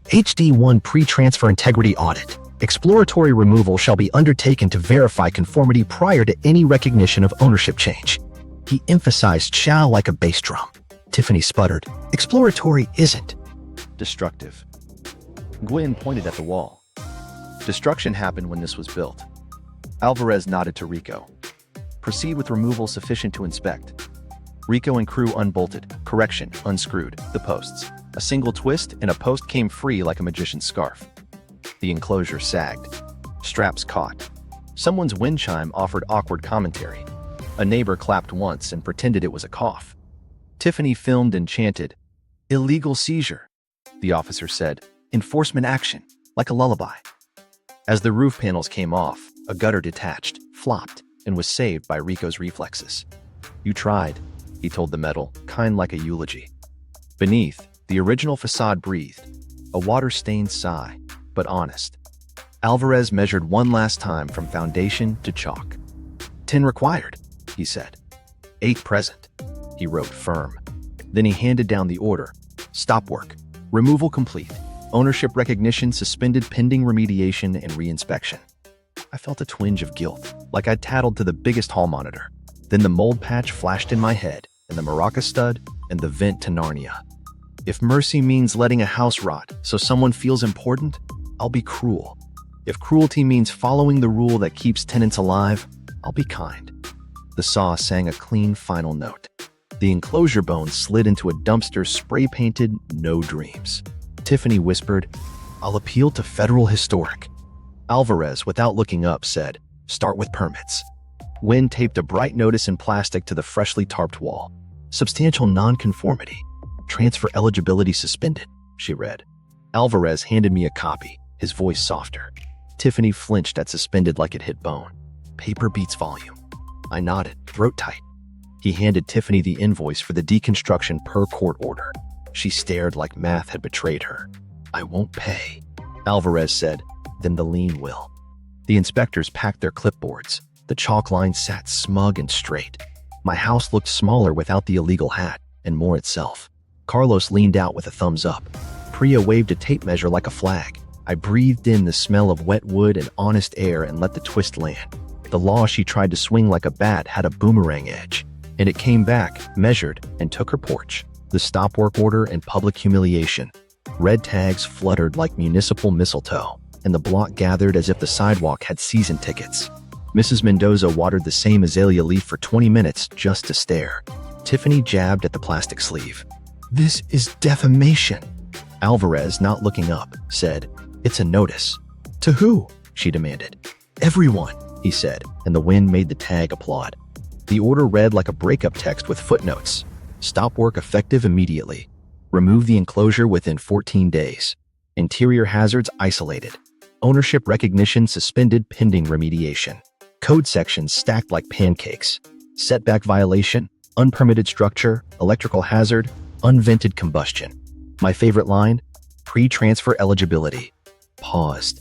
HD1 Pre-Transfer Integrity Audit. Exploratory removal shall be undertaken to verify conformity prior to any recognition of ownership change. He emphasized shall like a bass drum. Tiffany sputtered. Exploratory isn't. Destructive. Nguyen pointed at the wall. Destruction happened when this was built. Alvarez nodded to Rico. Proceed with removal sufficient to inspect. Rico and crew unbolted, unscrewed, the posts. A single twist and a post came free like a magician's scarf. The enclosure sagged. Straps caught. Someone's wind chime offered awkward commentary. A neighbor clapped once and pretended it was a cough. Tiffany filmed and chanted, "Illegal seizure," the officer said. "Enforcement action, like a lullaby." As the roof panels came off, a gutter detached, flopped, and was saved by Rico's reflexes. "You tried," he told the metal, kind like a eulogy. Beneath, the original facade breathed, a water-stained sigh, but honest. Alvarez measured one last time from foundation to chalk. 10 required, he said. 8 present, he wrote firm. Then he handed down the order. Stop work. Removal complete. Ownership recognition suspended pending remediation and reinspection. I felt a twinge of guilt, like I'd tattled to the biggest hall monitor. Then the mold patch flashed in my head, and the maraca stud, and the vent to Narnia. If mercy means letting a house rot so someone feels important, I'll be cruel. If cruelty means following the rule that keeps tenants alive, I'll be kind. The saw sang a clean final note. The enclosure bone slid into a dumpster spray-painted "No Dreams." Tiffany whispered, "I'll appeal to Federal Historic." Alvarez, without looking up, said, "Start with permits." Wynn taped a bright notice in plastic to the freshly tarped wall. "Substantial nonconformity. Transfer eligibility suspended," she read. Alvarez handed me a copy, his voice softer. Tiffany flinched at suspended like it hit bone. "Paper beats volume." I nodded, throat tight. He handed Tiffany the invoice for the deconstruction per court order. She stared like math had betrayed her. "I won't pay," Alvarez said. "Then the lien will." The inspectors packed their clipboards. The chalk line sat smug and straight. My house looked smaller without the illegal hat, and more itself. Carlos leaned out with a thumbs up. Priya waved a tape measure like a flag. I breathed in the smell of wet wood and honest air and let the twist land. The law she tried to swing like a bat had a boomerang edge, and it came back, measured, and took her porch. The stop work order and public humiliation. Red tags fluttered like municipal mistletoe, and the block gathered as if the sidewalk had season tickets. Mrs. Mendoza watered the same azalea leaf for 20 minutes just to stare. Tiffany jabbed at the plastic sleeve. "This is defamation." Alvarez, not looking up, said, "It's a notice." "To who?" she demanded. "Everyone," he said, and the wind made the tag applaud. The order read like a breakup text with footnotes. Stop work effective immediately. Remove the enclosure within 14 days. Interior hazards isolated. Ownership recognition suspended pending remediation. Code sections stacked like pancakes. Setback violation, unpermitted structure, electrical hazard, unvented combustion. My favorite line, pre-transfer eligibility. Paused.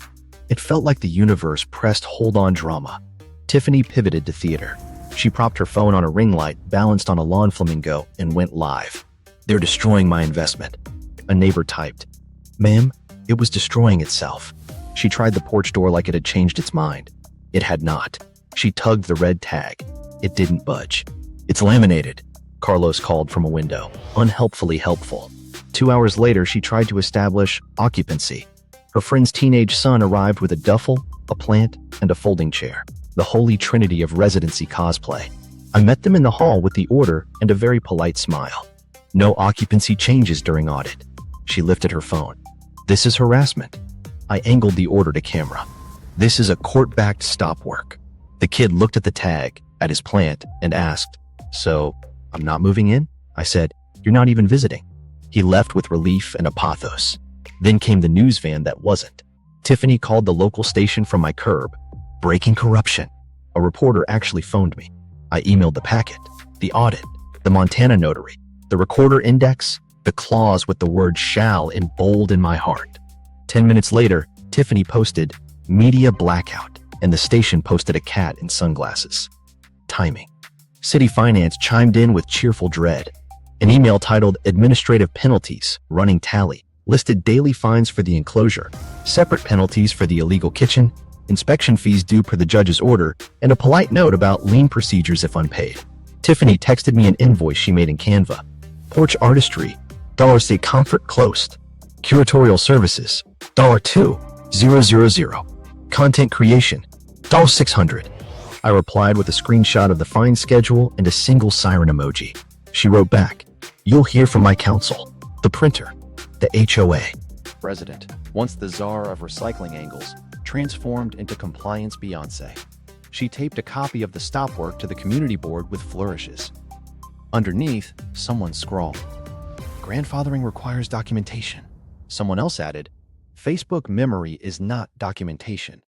It felt like the universe pressed hold on drama. Tiffany pivoted to theater. She propped her phone on a ring light, balanced on a lawn flamingo, and went live. They're destroying my investment. A neighbor typed. Ma'am, it was destroying itself. She tried the porch door like it had changed its mind. It had not. She tugged the red tag. It didn't budge. It's laminated, Carlos called from a window, unhelpfully helpful. 2 hours later, she tried to establish occupancy. Her friend's teenage son arrived with a duffel, a plant, and a folding chair. The holy trinity of residency cosplay. I met them in the hall with the order and a very polite smile. No occupancy changes during audit. She lifted her phone. This is harassment. I angled the order to camera. This is a court-backed stop work. The kid looked at the tag, at his plant, and asked, So, I'm not moving in? I said, You're not even visiting. He left with relief and a pathos. Then came the news van that wasn't. Tiffany called the local station from my curb. Breaking corruption. A reporter actually phoned me. I emailed the packet, the audit, the Montana Notary, the recorder index, the clause with the word shall in bold in my heart. 10 minutes later, Tiffany posted, Media blackout, and the station posted a cat in sunglasses. Timing. City Finance chimed in with cheerful dread. An email titled Administrative Penalties, Running Tally, listed daily fines for the enclosure, separate penalties for the illegal kitchen, inspection fees due per the judge's order, and a polite note about lien procedures if unpaid. Tiffany texted me an invoice she made in Canva. Porch artistry, $6 comfort closed. Curatorial services, $2,000. Content creation, $600. I replied with a screenshot of the fine schedule and a single siren emoji. She wrote back, You'll hear from my counsel, the printer, the HOA. President, once the czar of recycling angles, transformed into compliance Beyonce. She taped a copy of the stop work to the community board with flourishes. Underneath, someone scrawled, Grandfathering requires documentation. Someone else added, Facebook memory is not documentation.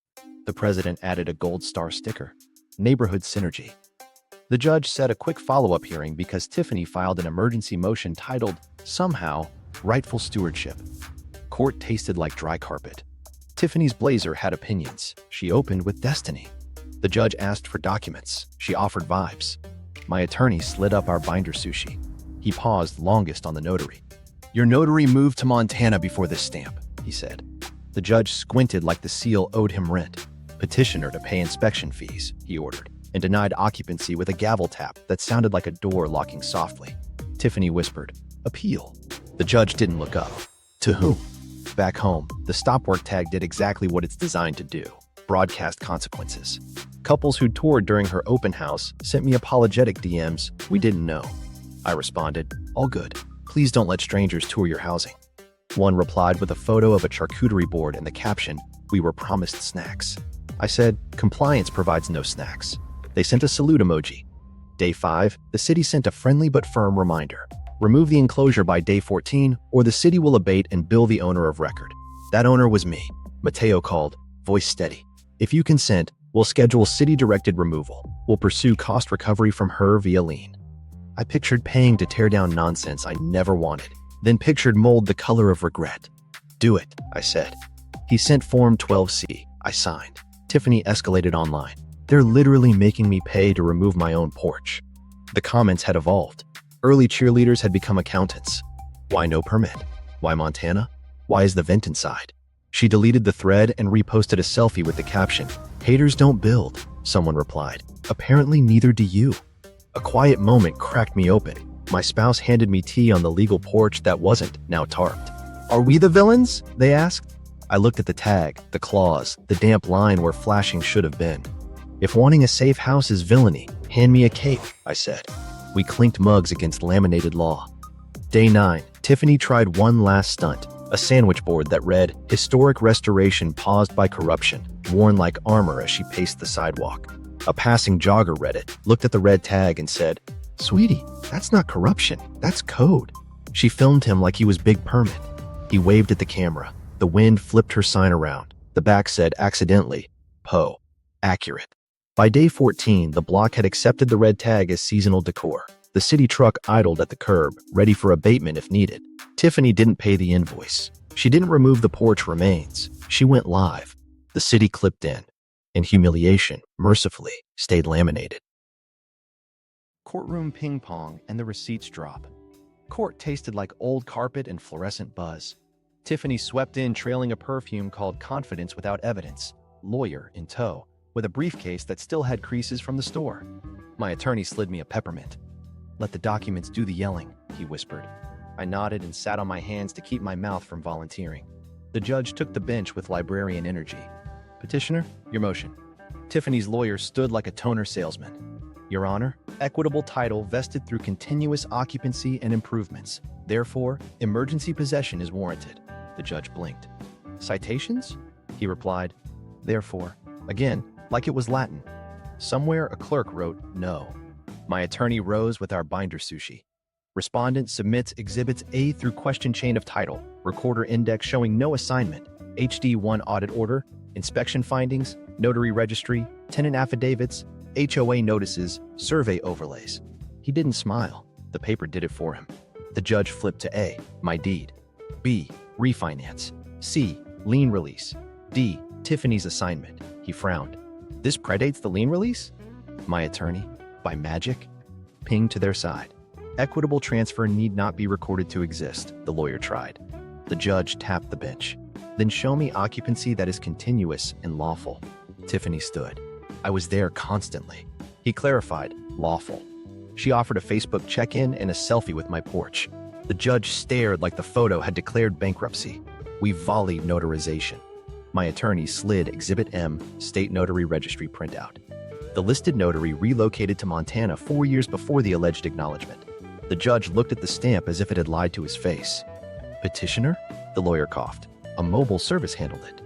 The president added a gold star sticker. Neighborhood synergy. The judge set a quick follow-up hearing because Tiffany filed an emergency motion titled, somehow, Rightful Stewardship. Court tasted like dry carpet. Tiffany's blazer had opinions. She opened with destiny. The judge asked for documents. She offered vibes. My attorney slid up our binder sushi. He paused longest on the notary. Your notary moved to Montana before this stamp, he said. The judge squinted like the seal owed him rent. Petitioner to pay inspection fees, he ordered, and denied occupancy with a gavel tap that sounded like a door locking softly. Tiffany whispered, Appeal. The judge didn't look up. To whom? Back home, the stop work tag did exactly what it's designed to do. Broadcast consequences. Couples who toured during her open house sent me apologetic DMs we didn't know. I responded, All good. Please don't let strangers tour your housing. One replied with a photo of a charcuterie board and the caption, We were promised snacks. I said, Compliance provides no snacks. They sent a salute emoji. Day 5, the city sent a friendly but firm reminder. Remove the enclosure by day 14, or the city will abate and bill the owner of record. That owner was me. Mateo called, voice steady. If you consent, we'll schedule city-directed removal. We'll pursue cost recovery from her via lien. I pictured paying to tear down nonsense I never wanted, then pictured mold the color of regret. Do it, I said. He sent Form 12C. I signed. Tiffany escalated online. They're literally making me pay to remove my own porch. The comments had evolved. Early cheerleaders had become accountants. Why no permit? Why Montana? Why is the vent inside? She deleted the thread and reposted a selfie with the caption, Haters don't build, someone replied. Apparently neither do you. A quiet moment cracked me open. My spouse handed me tea on the legal porch that wasn't now tarped. Are we the villains? They asked. I looked at the tag, the clause, the damp line where flashing should have been. If wanting a safe house is villainy, hand me a cape, I said. We clinked mugs against laminated law. Day 9, Tiffany tried one last stunt, a sandwich board that read, Historic restoration paused by corruption, worn like armor as she paced the sidewalk. A passing jogger read it, looked at the red tag and said, Sweetie, that's not corruption, that's code. She filmed him like he was Big Permit. He waved at the camera. The wind flipped her sign around. The back said accidentally, Poe, accurate. By day 14, the block had accepted the red tag as seasonal decor. The city truck idled at the curb, ready for abatement if needed. Tiffany didn't pay the invoice. She didn't remove the porch remains. She went live. The city clipped in, and humiliation, mercifully, stayed laminated. Courtroom ping pong and the receipts drop. Court tasted like old carpet and fluorescent buzz. Tiffany swept in trailing a perfume called Confidence Without Evidence, lawyer in tow, with a briefcase that still had creases from the store. My attorney slid me a peppermint. Let the documents do the yelling, he whispered. I nodded and sat on my hands to keep my mouth from volunteering. The judge took the bench with librarian energy. Petitioner, your motion. Tiffany's lawyer stood like a toner salesman. Your Honor, equitable title vested through continuous occupancy and improvements. Therefore, emergency possession is warranted. The judge blinked. Citations? He replied. Therefore, again, like it was Latin. Somewhere a clerk wrote no. My attorney rose with our binder sushi. Respondent submits exhibits A through question chain of title, recorder index showing no assignment, HD1 audit order, inspection findings, notary registry, tenant affidavits, HOA notices, survey overlays. He didn't smile. The paper did it for him. The judge flipped to A, my deed. B, refinance. C, lien release. D, Tiffany's assignment. He frowned. This predates the lien release? My attorney, by magic, pinged to their side. Equitable transfer need not be recorded to exist, the lawyer tried. The judge tapped the bench. Then show me occupancy that is continuous and lawful. Tiffany stood. I was there constantly. He clarified, lawful. She offered a Facebook check-in and a selfie with my porch. The judge stared like the photo had declared bankruptcy. We volleyed notarization. My attorney slid Exhibit M, State Notary Registry printout. The listed notary relocated to Montana 4 years before the alleged acknowledgement. The judge looked at the stamp as if it had lied to his face. Petitioner? The lawyer coughed. A mobile service handled it.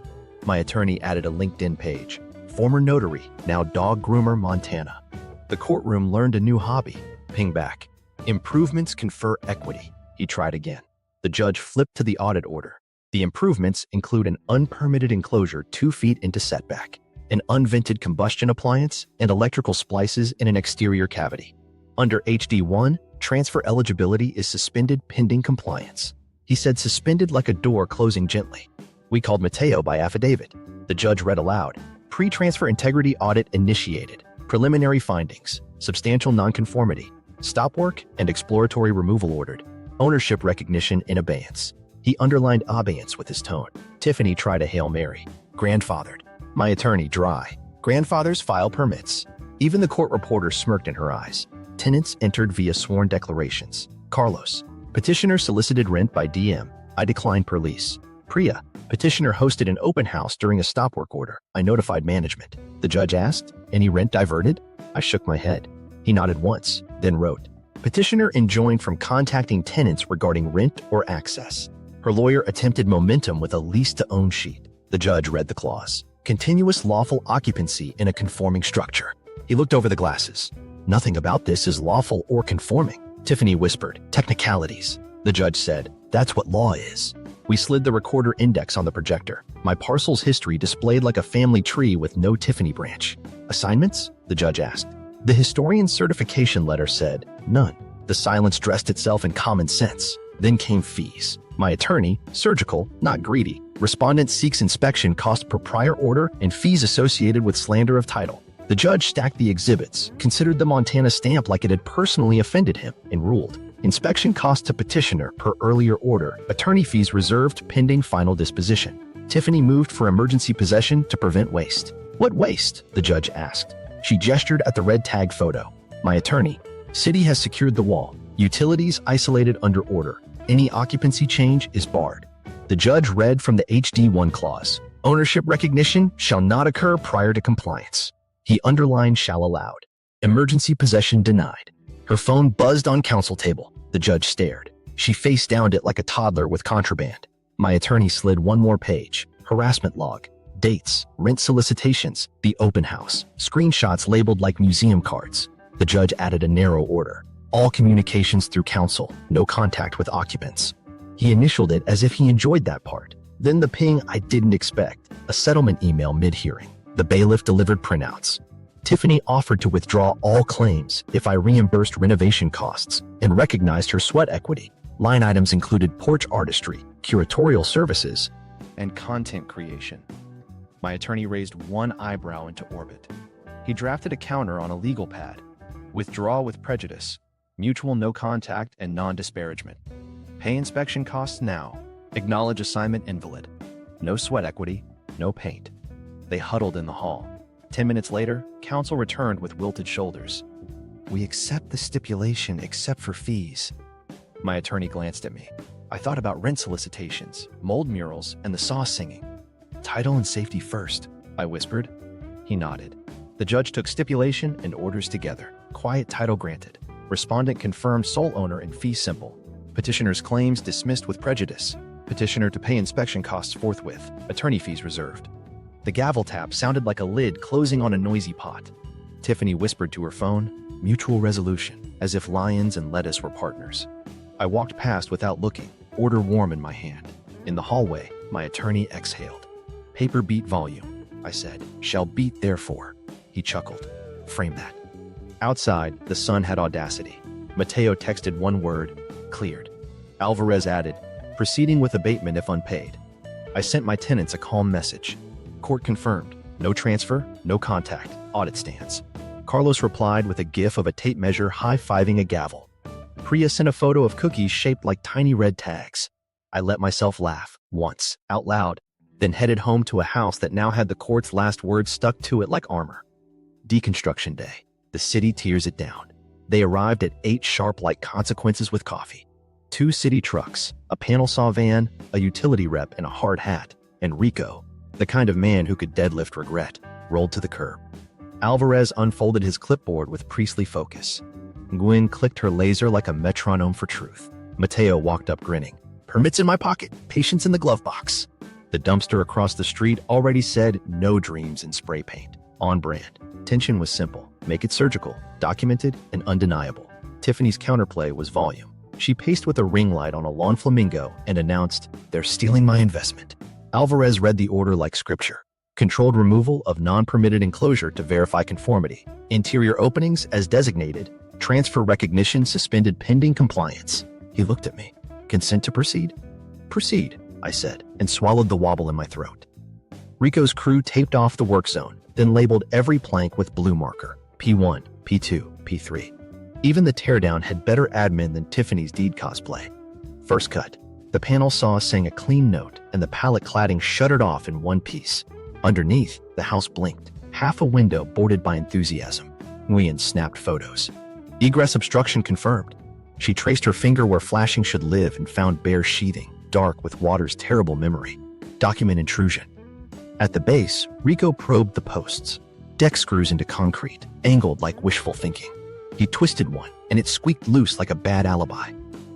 My attorney added a LinkedIn page. Former notary, now dog groomer, Montana. The courtroom learned a new hobby. Ping back. Improvements confer equity. He tried again. The judge flipped to the audit order. The improvements include an unpermitted enclosure 2 feet into setback, an unvented combustion appliance, and electrical splices in an exterior cavity. Under HD1, transfer eligibility is suspended pending compliance. He said suspended like a door closing gently. We called Mateo by affidavit. The judge read aloud. Pre-Transfer Integrity Audit initiated. Preliminary findings. Substantial nonconformity. Stop work and exploratory removal ordered. Ownership recognition in abeyance. He underlined abeyance with his tone. Tiffany tried a Hail Mary. Grandfathered. My attorney dry. Grandfathers file permits. Even the court reporter smirked in her eyes. Tenants entered via sworn declarations. Carlos. Petitioner solicited rent by DM. I declined per lease. Priya. Petitioner hosted an open house during a stop work order. I notified management. The judge asked, any rent diverted? I shook my head. He nodded once, then wrote, Petitioner enjoined from contacting tenants regarding rent or access. Her lawyer attempted momentum with a lease-to-own sheet. The judge read the clause. Continuous lawful occupancy in a conforming structure. He looked over the glasses. Nothing about this is lawful or conforming. Tiffany whispered, technicalities. The judge said, that's what law is. We slid the recorder index on the projector. My parcel's history displayed like a family tree with no Tiffany branch. Assignments? The judge asked. The historian's certification letter said, none. The silence dressed itself in common sense. Then came fees. My attorney, surgical, not greedy. Respondent seeks inspection cost per prior order and fees associated with slander of title. The judge stacked the exhibits, considered the Montana stamp like it had personally offended him, and ruled. Inspection cost to petitioner per earlier order, attorney fees reserved pending final disposition. Tiffany moved for emergency possession to prevent waste. What waste? The judge asked. She gestured at the red tag photo. My attorney. City has secured the wall. Utilities isolated under order. Any occupancy change is barred. The judge read from the HD1 clause. Ownership recognition shall not occur prior to compliance. He underlined shall allowed. Emergency possession denied. Her phone buzzed on counsel table. The judge stared. She face-downed it like a toddler with contraband. My attorney slid one more page. Harassment log. Dates. Rent solicitations. The open house. Screenshots labeled like museum cards. The judge added a narrow order. All communications through counsel, no contact with occupants. He initialed it as if he enjoyed that part. Then the ping I didn't expect, a settlement email mid-hearing. The bailiff delivered printouts. Tiffany offered to withdraw all claims if I reimbursed renovation costs and recognized her sweat equity. Line items included porch artistry, curatorial services, and content creation. My attorney raised one eyebrow into orbit. He drafted a counter on a legal pad. Withdraw with prejudice, mutual no contact and non-disparagement. Pay inspection costs now. Acknowledge assignment invalid. No sweat equity, no paint. They huddled in the hall. 10 minutes later, counsel returned with wilted shoulders. We accept the stipulation except for fees. My attorney glanced at me. I thought about rent solicitations, mold murals, and the saw singing. Title and safety first, I whispered. He nodded. The judge took stipulation and orders together. Quiet title granted. Respondent confirmed sole owner and fee simple. Petitioner's claims dismissed with prejudice. Petitioner to pay inspection costs forthwith. Attorney fees reserved. The gavel tap sounded like a lid closing on a noisy pot. Tiffany whispered to her phone, mutual resolution, as if lions and lettuce were partners. I walked past without looking, order warm in my hand. In the hallway, my attorney exhaled. Paper beat volume, I said. Shall beat therefore. He chuckled. Frame that. Outside, the sun had audacity. Mateo texted one word, cleared. Alvarez added, proceeding with abatement if unpaid. I sent my tenants a calm message. Court confirmed. No transfer, no contact. Audit stands. Carlos replied with a gif of a tape measure high-fiving a gavel. Priya sent a photo of cookies shaped like tiny red tags. I let myself laugh, once, out loud, then headed home to a house that now had the court's last words stuck to it like armor. Deconstruction day. The city tears it down. They arrived at 8 sharp like consequences with coffee. 2 city trucks, a panel saw van, a utility rep in a hard hat, and Rico, the kind of man who could deadlift regret, rolled to the curb. Alvarez unfolded his clipboard with priestly focus. Gwen clicked her laser like a metronome for truth. Mateo walked up grinning. Permits in my pocket, patience in the glove box. The dumpster across the street already said no dreams in spray paint. On brand. Tension was simple. Make it surgical, documented, and undeniable. Tiffany's counterplay was volume. She paced with a ring light on a lawn flamingo and announced, they're stealing my investment. Alvarez read the order like scripture. Controlled removal of non-permitted enclosure to verify conformity. Interior openings as designated. Transfer recognition suspended pending compliance. He looked at me. Consent to proceed? Proceed, I said, and swallowed the wobble in my throat. Rico's crew taped off the work zone, then labeled every plank with blue marker. P1, P2, P3. Even the teardown had better admin than Tiffany's deed cosplay. First cut. The panel saw sang a clean note, and the pallet cladding shuttered off in one piece. Underneath, the house blinked. Half a window boarded by enthusiasm. Nguyen snapped photos. Egress obstruction confirmed. She traced her finger where flashing should live and found bare sheathing, dark with water's terrible memory. Document intrusion. At the base, Rico probed the posts. Deck screws into concrete, angled like wishful thinking. He twisted one, and it squeaked loose like a bad alibi.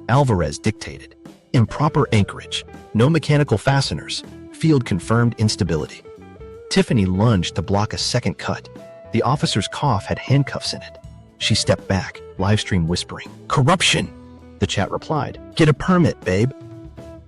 Alvarez dictated. Improper anchorage. No mechanical fasteners. Field confirmed instability. Tiffany lunged to block a second cut. The officer's cough had handcuffs in it. She stepped back, livestream whispering, corruption! The chat replied, get a permit, babe.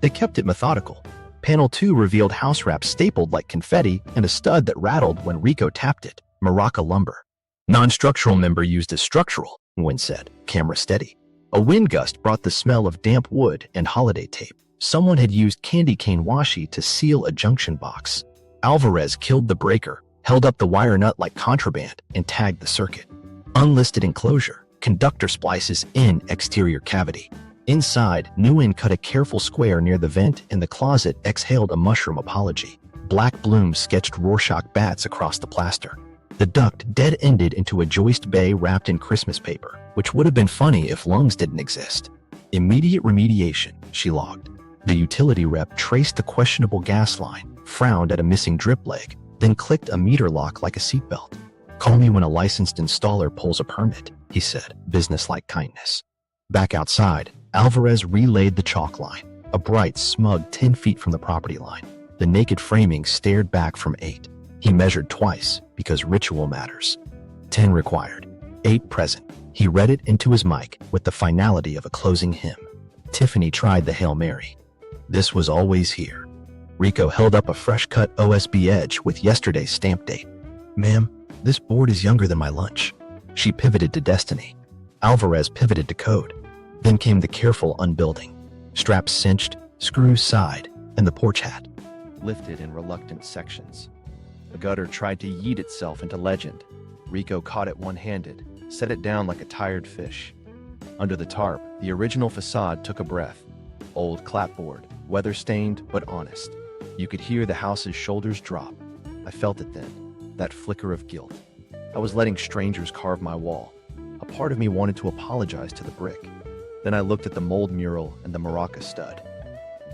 They kept it methodical. Panel 2 revealed house wraps stapled like confetti and a stud that rattled when Rico tapped it, Maraca lumber. Non-structural member used as structural, Nguyen said, camera steady. A wind gust brought the smell of damp wood and holiday tape. Someone had used candy cane washi to seal a junction box. Alvarez killed the breaker, held up the wire nut like contraband, and tagged the circuit. Unlisted enclosure, conductor splices in exterior cavity. Inside, Nguyen cut a careful square near the vent and the closet exhaled a mushroom apology. Black blooms sketched Rorschach bats across the plaster. The duct dead-ended into a joist bay wrapped in Christmas paper, which would have been funny if lungs didn't exist. Immediate remediation, she logged. The utility rep traced the questionable gas line, frowned at a missing drip leg, then clicked a meter lock like a seatbelt. Call me when a licensed installer pulls a permit, he said, businesslike kindness. Back outside, Alvarez relayed the chalk line, a bright, smug 10 feet from the property line. The naked framing stared back from 8. He measured twice, because ritual matters. 10 required. 8 present. He read it into his mic with the finality of a closing hymn. Tiffany tried the Hail Mary. This was always here. Rico held up a fresh-cut OSB edge with yesterday's stamp date. Ma'am, this board is younger than my lunch. She pivoted to Destiny. Alvarez pivoted to Code. Then came the careful unbuilding. Straps cinched, screws side, and the porch hat lifted in reluctant sections. The gutter tried to yeet itself into legend. Rico caught it one-handed, set it down like a tired fish. Under the tarp, the original facade took a breath. Old clapboard, weather-stained but honest. You could hear the house's shoulders drop. I felt it then, that flicker of guilt. I was letting strangers carve my wall. A part of me wanted to apologize to the brick. Then I looked at the mold mural and the maraca stud.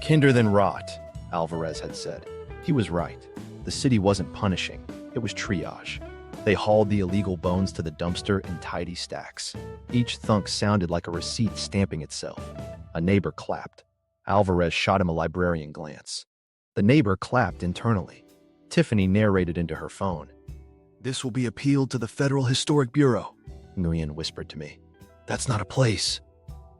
Kinder than rot, Alvarez had said. He was right. The city wasn't punishing, it was triage. They hauled the illegal bones to the dumpster in tidy stacks. Each thunk sounded like a receipt stamping itself. A neighbor clapped. Alvarez shot him a librarian glance. The neighbor clapped internally. Tiffany narrated into her phone. This will be appealed to the Federal Historic Bureau, Nguyen whispered to me. That's not a place.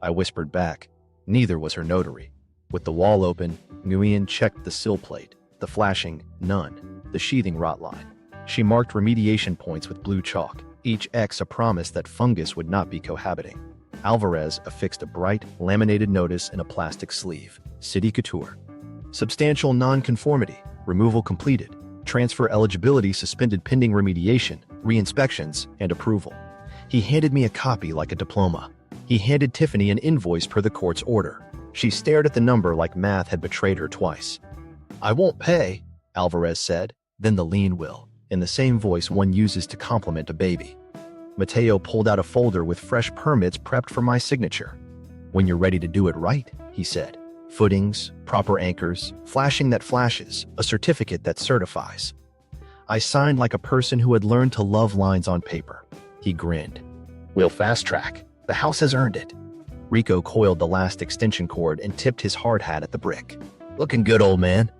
I whispered back. Neither was her notary. With the wall open, Nguyen checked the sill plate, the flashing none, the sheathing rot line. She marked remediation points with blue chalk, each X a promise that fungus would not be cohabiting. Alvarez affixed a bright, laminated notice in a plastic sleeve. City Couture. Substantial non-conformity. Removal completed. Transfer eligibility suspended pending remediation, re-inspections, and approval. He handed me a copy like a diploma. He handed Tiffany an invoice per the court's order. She stared at the number like math had betrayed her twice. I won't pay, Alvarez said, then the lien will, in the same voice one uses to compliment a baby. Mateo pulled out a folder with fresh permits prepped for my signature. When you're ready to do it right, he said. Footings, proper anchors, flashing that flashes, a certificate that certifies. I signed like a person who had learned to love lines on paper. He grinned. We'll fast track. The house has earned it. Rico coiled the last extension cord and tipped his hard hat at the brick. Looking good, old man.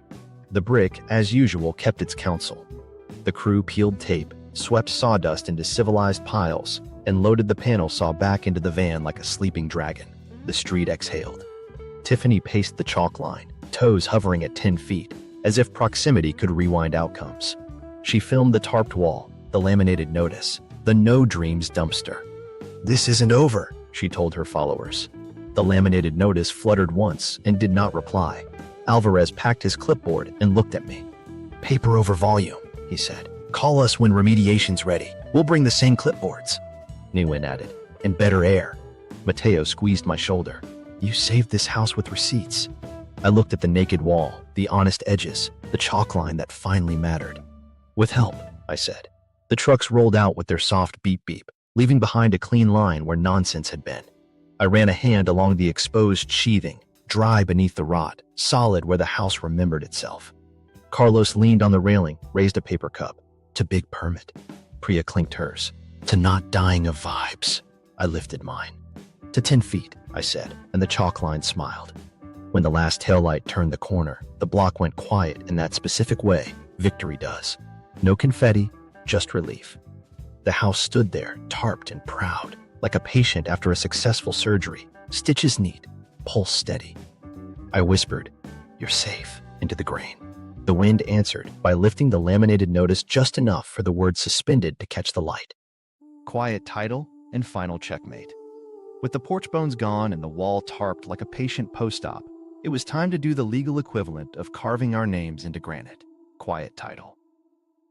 The brick, as usual, kept its counsel. The crew peeled tape, swept sawdust into civilized piles, and loaded the panel saw back into the van like a sleeping dragon. The street exhaled. Tiffany paced the chalk line, toes hovering at 10 feet, as if proximity could rewind outcomes. She filmed the tarped wall, the laminated notice, the no dreams dumpster. This isn't over, she told her followers. The laminated notice fluttered once and did not reply. Alvarez packed his clipboard and looked at me. Paper over volume, he said. Call us when remediation's ready. We'll bring the same clipboards. Nguyen added, and better air. Mateo squeezed my shoulder. You saved this house with receipts. I looked at the naked wall, the honest edges, the chalk line that finally mattered. With help, I said. The trucks rolled out with their soft beep-beep, leaving behind a clean line where nonsense had been. I ran a hand along the exposed sheathing, dry beneath the rot, solid where the house remembered itself. Carlos leaned on the railing, raised a paper cup. To big permit. Priya clinked hers. To not dying of vibes. I lifted mine. To 10 feet, I said, and the chalk line smiled. When the last taillight turned the corner, the block went quiet in that specific way victory does. No confetti, just relief. The house stood there, tarped and proud, like a patient after a successful surgery, stitches neat, pulse steady. I whispered, "You're safe," into the grain. The wind answered by lifting the laminated notice just enough for the word suspended to catch the light. Quiet title and final checkmate. With the porch bones gone and the wall tarped like a patient post-op, it was time to do the legal equivalent of carving our names into granite. Quiet title.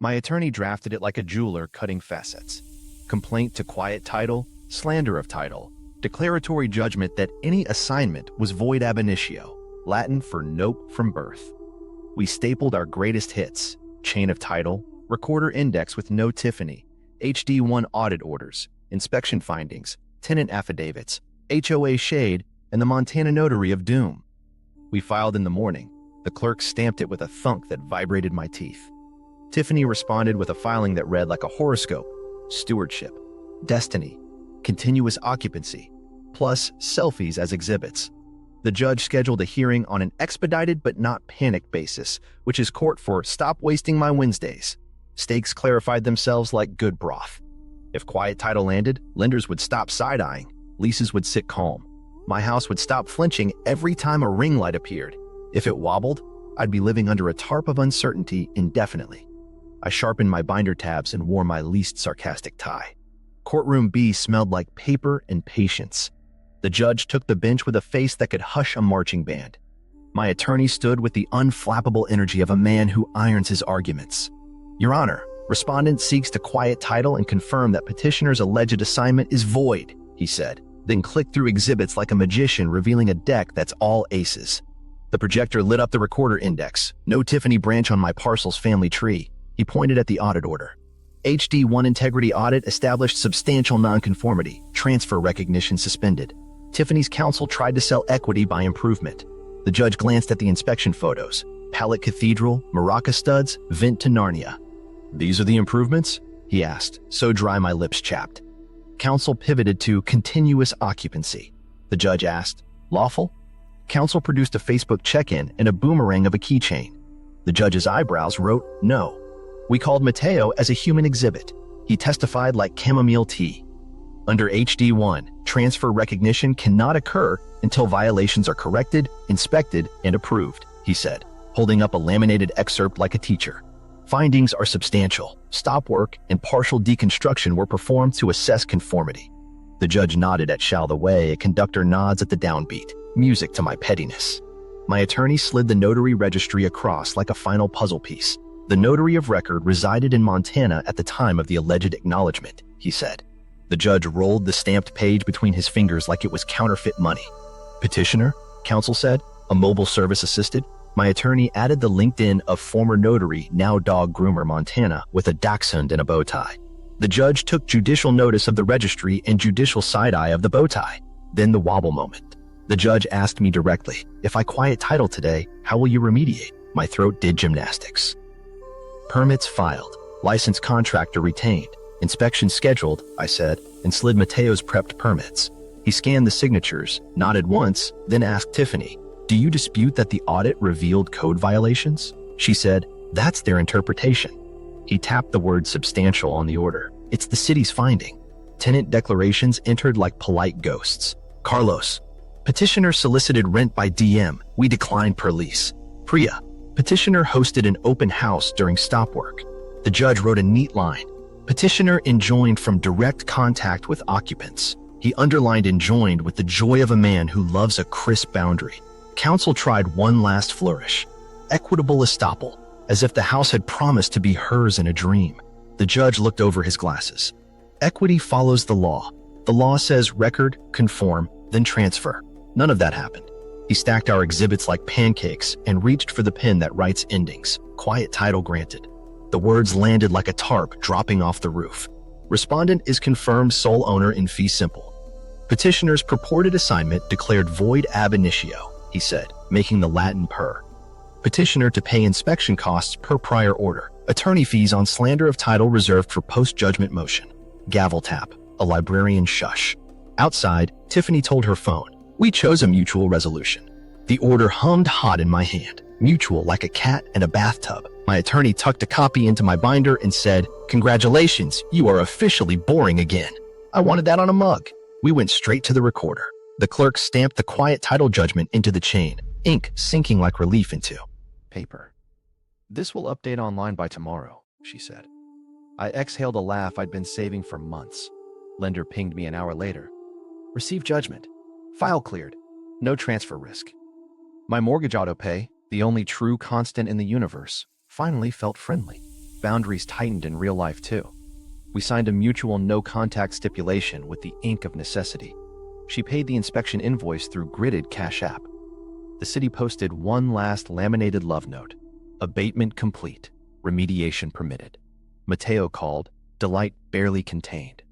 My attorney drafted it like a jeweler cutting facets. Complaint to quiet title, slander of title, declaratory judgment that any assignment was void ab initio, Latin for nope from birth. We stapled our greatest hits, chain of title, recorder index with no Tiffany, HD1 audit orders, inspection findings, tenant affidavits, HOA shade, and the Montana Notary of Doom. We filed in the morning. The clerk stamped it with a thunk that vibrated my teeth. Tiffany responded with a filing that read like a horoscope: stewardship, destiny, continuous occupancy, plus selfies as exhibits. The judge scheduled a hearing on an expedited but not panicked basis, which is court for stop wasting my Wednesdays. Stakes clarified themselves like good broth. If quiet title landed, lenders would stop side-eyeing, leases would sit calm. My house would stop flinching every time a ring light appeared. If it wobbled, I'd be living under a tarp of uncertainty indefinitely. I sharpened my binder tabs and wore my least sarcastic tie. Courtroom B smelled like paper and patience. The judge took the bench with a face that could hush a marching band. My attorney stood with the unflappable energy of a man who irons his arguments. Your Honor, respondent seeks to quiet title and confirm that petitioner's alleged assignment is void, he said, then clicked through exhibits like a magician revealing a deck that's all aces. The projector lit up the recorder index. No Tiffany branch on my parcel's family tree. He pointed at the audit order. HD1 Integrity Audit established substantial nonconformity. Transfer recognition suspended. Tiffany's counsel tried to sell equity by improvement. The judge glanced at the inspection photos. Pallet Cathedral, Maraca studs, vent to Narnia. These are the improvements? He asked, so dry my lips chapped. Counsel pivoted to continuous occupancy. The judge asked, lawful? Counsel produced a Facebook check-in and a boomerang of a keychain. The judge's eyebrows wrote, no. We called Mateo as a human exhibit. He testified like chamomile tea. Under HD1, transfer recognition cannot occur until violations are corrected, inspected, and approved, he said, holding up a laminated excerpt like a teacher. Findings are substantial. Stop work and partial deconstruction were performed to assess conformity. The judge nodded at Shall the Way, a conductor nods at the downbeat. Music to my pettiness. My attorney slid the notary registry across like a final puzzle piece. The notary of record resided in Montana at the time of the alleged acknowledgement, he said. The judge rolled the stamped page between his fingers like it was counterfeit money. Petitioner, counsel said, a mobile service assisted. My attorney added the LinkedIn of former notary, now dog groomer Montana, with a dachshund and a bow tie. The judge took judicial notice of the registry and judicial side-eye of the bow tie. Then the wobble moment. The judge asked me directly, if I quiet title today, how will you remediate? My throat did gymnastics. Permits filed. Licensed contractor retained. Inspection scheduled, I said, and slid Mateo's prepped permits. He scanned the signatures, nodded once, then asked Tiffany, do you dispute that the audit revealed code violations? She said, that's their interpretation. He tapped the word substantial on the order. It's the city's finding. Tenant declarations entered like polite ghosts. Carlos. Petitioner solicited rent by DM. We declined per lease. Priya. Petitioner hosted an open house during stop work. The judge wrote a neat line. Petitioner enjoined from direct contact with occupants. He underlined enjoined with the joy of a man who loves a crisp boundary. Counsel tried one last flourish. Equitable estoppel, as if the house had promised to be hers in a dream. The judge looked over his glasses. Equity follows the law. The law says record, conform, then transfer. None of that happened. He stacked our exhibits like pancakes and reached for the pen that writes endings. Quiet title granted. The words landed like a tarp dropping off the roof. Respondent is confirmed sole owner in fee simple. Petitioner's purported assignment declared void ab initio, he said, making the Latin purr. Petitioner to pay inspection costs per prior order. Attorney fees on slander of title reserved for post-judgment motion. Gavel tap. A librarian shush. Outside, Tiffany told her phone. We chose a mutual resolution. The order hummed hot in my hand. Mutual like a cat and a bathtub. My attorney tucked a copy into my binder and said, congratulations, you are officially boring again. I wanted that on a mug. We went straight to the recorder. The clerk stamped the quiet title judgment into the chain, ink sinking like relief into paper. This will update online by tomorrow, she said. I exhaled a laugh I'd been saving for months. Lender pinged me an hour later. Received judgment. File cleared. No transfer risk. My mortgage autopay, the only true constant in the universe, finally felt friendly. Boundaries tightened in real life too. We signed a mutual no-contact stipulation with the ink of necessity. She paid the inspection invoice through gridded Cash App. The city posted one last laminated love note. Abatement complete. Remediation permitted. Mateo called. Delight barely contained.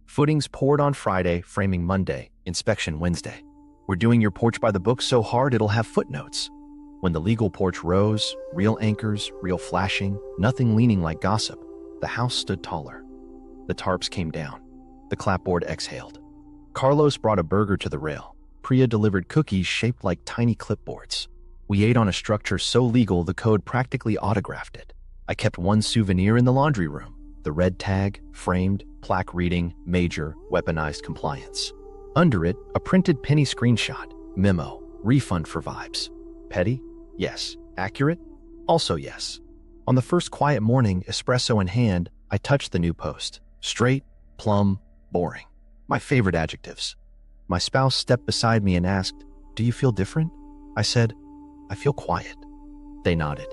Footings poured on Friday, framing Monday. Inspection Wednesday. We're doing your porch by the book so hard it'll have footnotes. When the legal porch rose, real anchors, real flashing, nothing leaning like gossip, the house stood taller. The tarps came down. The clapboard exhaled. Carlos brought a burger to the rail. Priya delivered cookies shaped like tiny clipboards. We ate on a structure so legal the code practically autographed it. I kept one souvenir in the laundry room. The red tag, framed, plaque reading, major, weaponized compliance. Under it, a printed penny screenshot, memo, refund for vibes. Petty? Yes. Accurate? Also yes. On the first quiet morning, espresso in hand, I touched the new post. Straight, plumb, boring. My favorite adjectives. My spouse stepped beside me and asked, "Do you feel different?" I said, "I feel quiet." They nodded.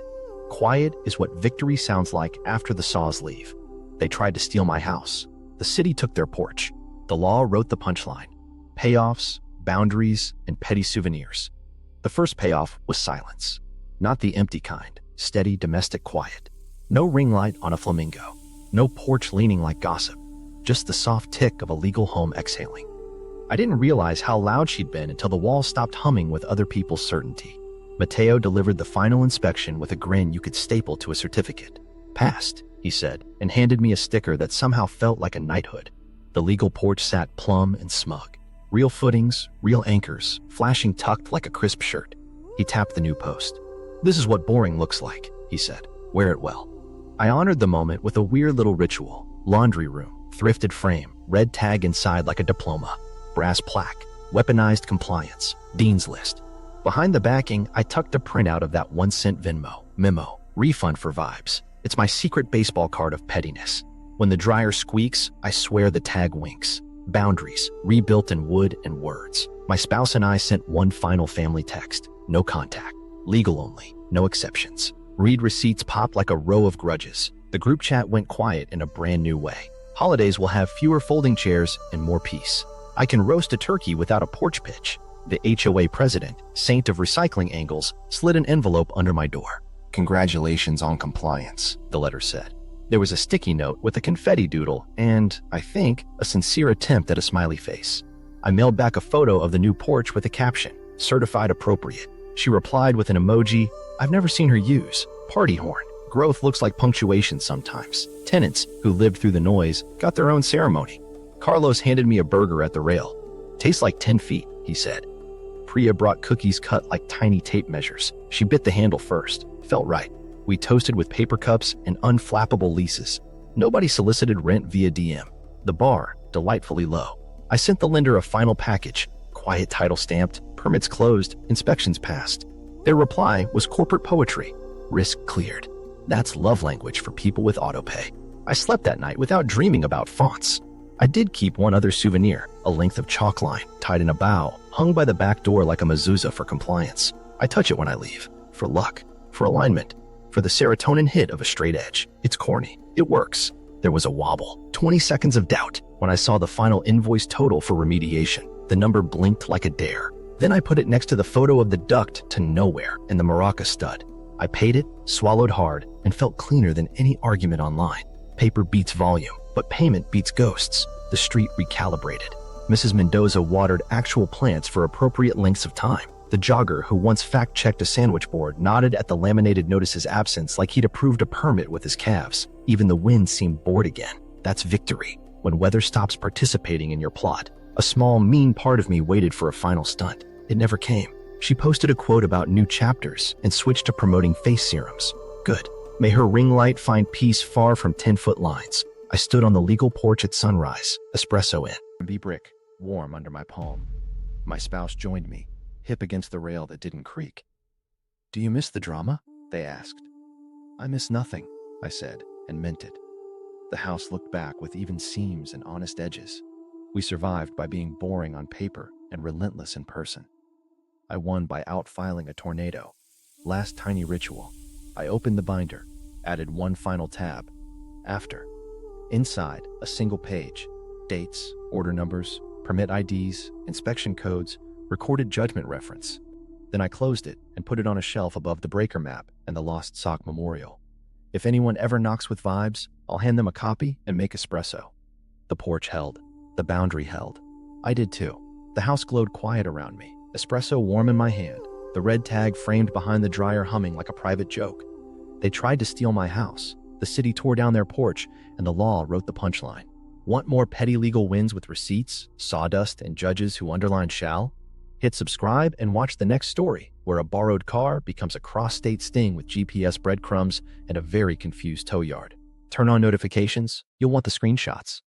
Quiet is what victory sounds like after the saws leave. They tried to steal my house. The city took their porch. The law wrote the punchline. Payoffs, boundaries, and petty souvenirs. The first payoff was silence. Not the empty kind, steady domestic quiet. No ring light on a flamingo. No porch leaning like gossip. Just the soft tick of a legal home exhaling. I didn't realize how loud she'd been until the walls stopped humming with other people's certainty. Mateo delivered the final inspection with a grin you could staple to a certificate. "Passed," he said, and handed me a sticker that somehow felt like a knighthood. The legal porch sat plumb and smug. Real footings, real anchors, flashing tucked like a crisp shirt. He tapped the new post. "This is what boring looks like," he said. "Wear it well." I honored the moment with a weird little ritual. Laundry room, thrifted frame, red tag inside like a diploma, brass plaque, weaponized compliance, dean's list. Behind the backing, I tucked a printout of that 1-cent Venmo, memo, refund for vibes. It's my secret baseball card of pettiness. When the dryer squeaks, I swear the tag winks. Boundaries, rebuilt in wood and words. My spouse and I sent one final family text. No contact. Legal only. No exceptions. Read receipts popped like a row of grudges. The group chat went quiet in a brand new way. Holidays will have fewer folding chairs and more peace. I can roast a turkey without a porch pitch. The HOA president, saint of recycling angles, slid an envelope under my door. "Congratulations on compliance," the letter said. There was a sticky note with a confetti doodle and, I think, a sincere attempt at a smiley face. I mailed back a photo of the new porch with a caption, "Certified appropriate." She replied with an emoji I've never seen her use, party horn. Growth looks like punctuation sometimes. Tenants, who lived through the noise, got their own ceremony. Carlos handed me a burger at the rail. "Tastes like 10 feet, he said. Priya brought cookies cut like tiny tape measures. She bit the handle first. Felt right. We toasted with paper cups and unflappable leases. Nobody solicited rent via DM. The bar, delightfully low. I sent the lender a final package. Quiet title stamped, permits closed, inspections passed. Their reply was corporate poetry. Risk cleared. That's love language for people with autopay. I slept that night without dreaming about fonts. I did keep one other souvenir, a length of chalk line tied in a bow, hung by the back door like a mezuzah for compliance. I touch it when I leave. For luck. For alignment. For the serotonin hit of a straight edge. It's corny. It works. There was a wobble. 20 seconds of doubt when I saw the final invoice total for remediation. The number blinked like a dare. Then I put it next to the photo of the duct to nowhere and the maraca stud. I paid it, swallowed hard, and felt cleaner than any argument online. Paper beats volume, but payment beats ghosts. The street recalibrated. Mrs. Mendoza watered actual plants for appropriate lengths of time. The jogger who once fact-checked a sandwich board nodded at the laminated notice's absence like he'd approved a permit with his calves. Even the wind seemed bored again. That's victory. When weather stops participating in your plot. A small, mean part of me waited for a final stunt. It never came. She posted a quote about new chapters and switched to promoting face serums. Good. May her ring light find peace far from 10-foot lines. I stood on the legal porch at sunrise, espresso in. The brick, warm under my palm. My spouse joined me, hip against the rail that didn't creak. "Do you miss the drama?" they asked. "I miss nothing," I said, and meant it. The house looked back with even seams and honest edges. We survived by being boring on paper and relentless in person. I won by outfiling a tornado. Last tiny ritual. I opened the binder, added one final tab. After. Inside, a single page. Dates, order numbers, permit IDs, inspection codes, recorded judgment reference. Then I closed it and put it on a shelf above the breaker map and the lost sock memorial. If anyone ever knocks with vibes, I'll hand them a copy and make espresso. The porch held. The boundary held. I did too. The house glowed quiet around me, espresso warm in my hand, the red tag framed behind the dryer humming like a private joke. They tried to steal my house. The city tore down their porch, and the law wrote the punchline. Want more petty legal wins with receipts, sawdust, and judges who underline shall? Hit subscribe and watch the next story, where a borrowed car becomes a cross-state sting with GPS breadcrumbs and a very confused tow yard. Turn on notifications. You'll want the screenshots.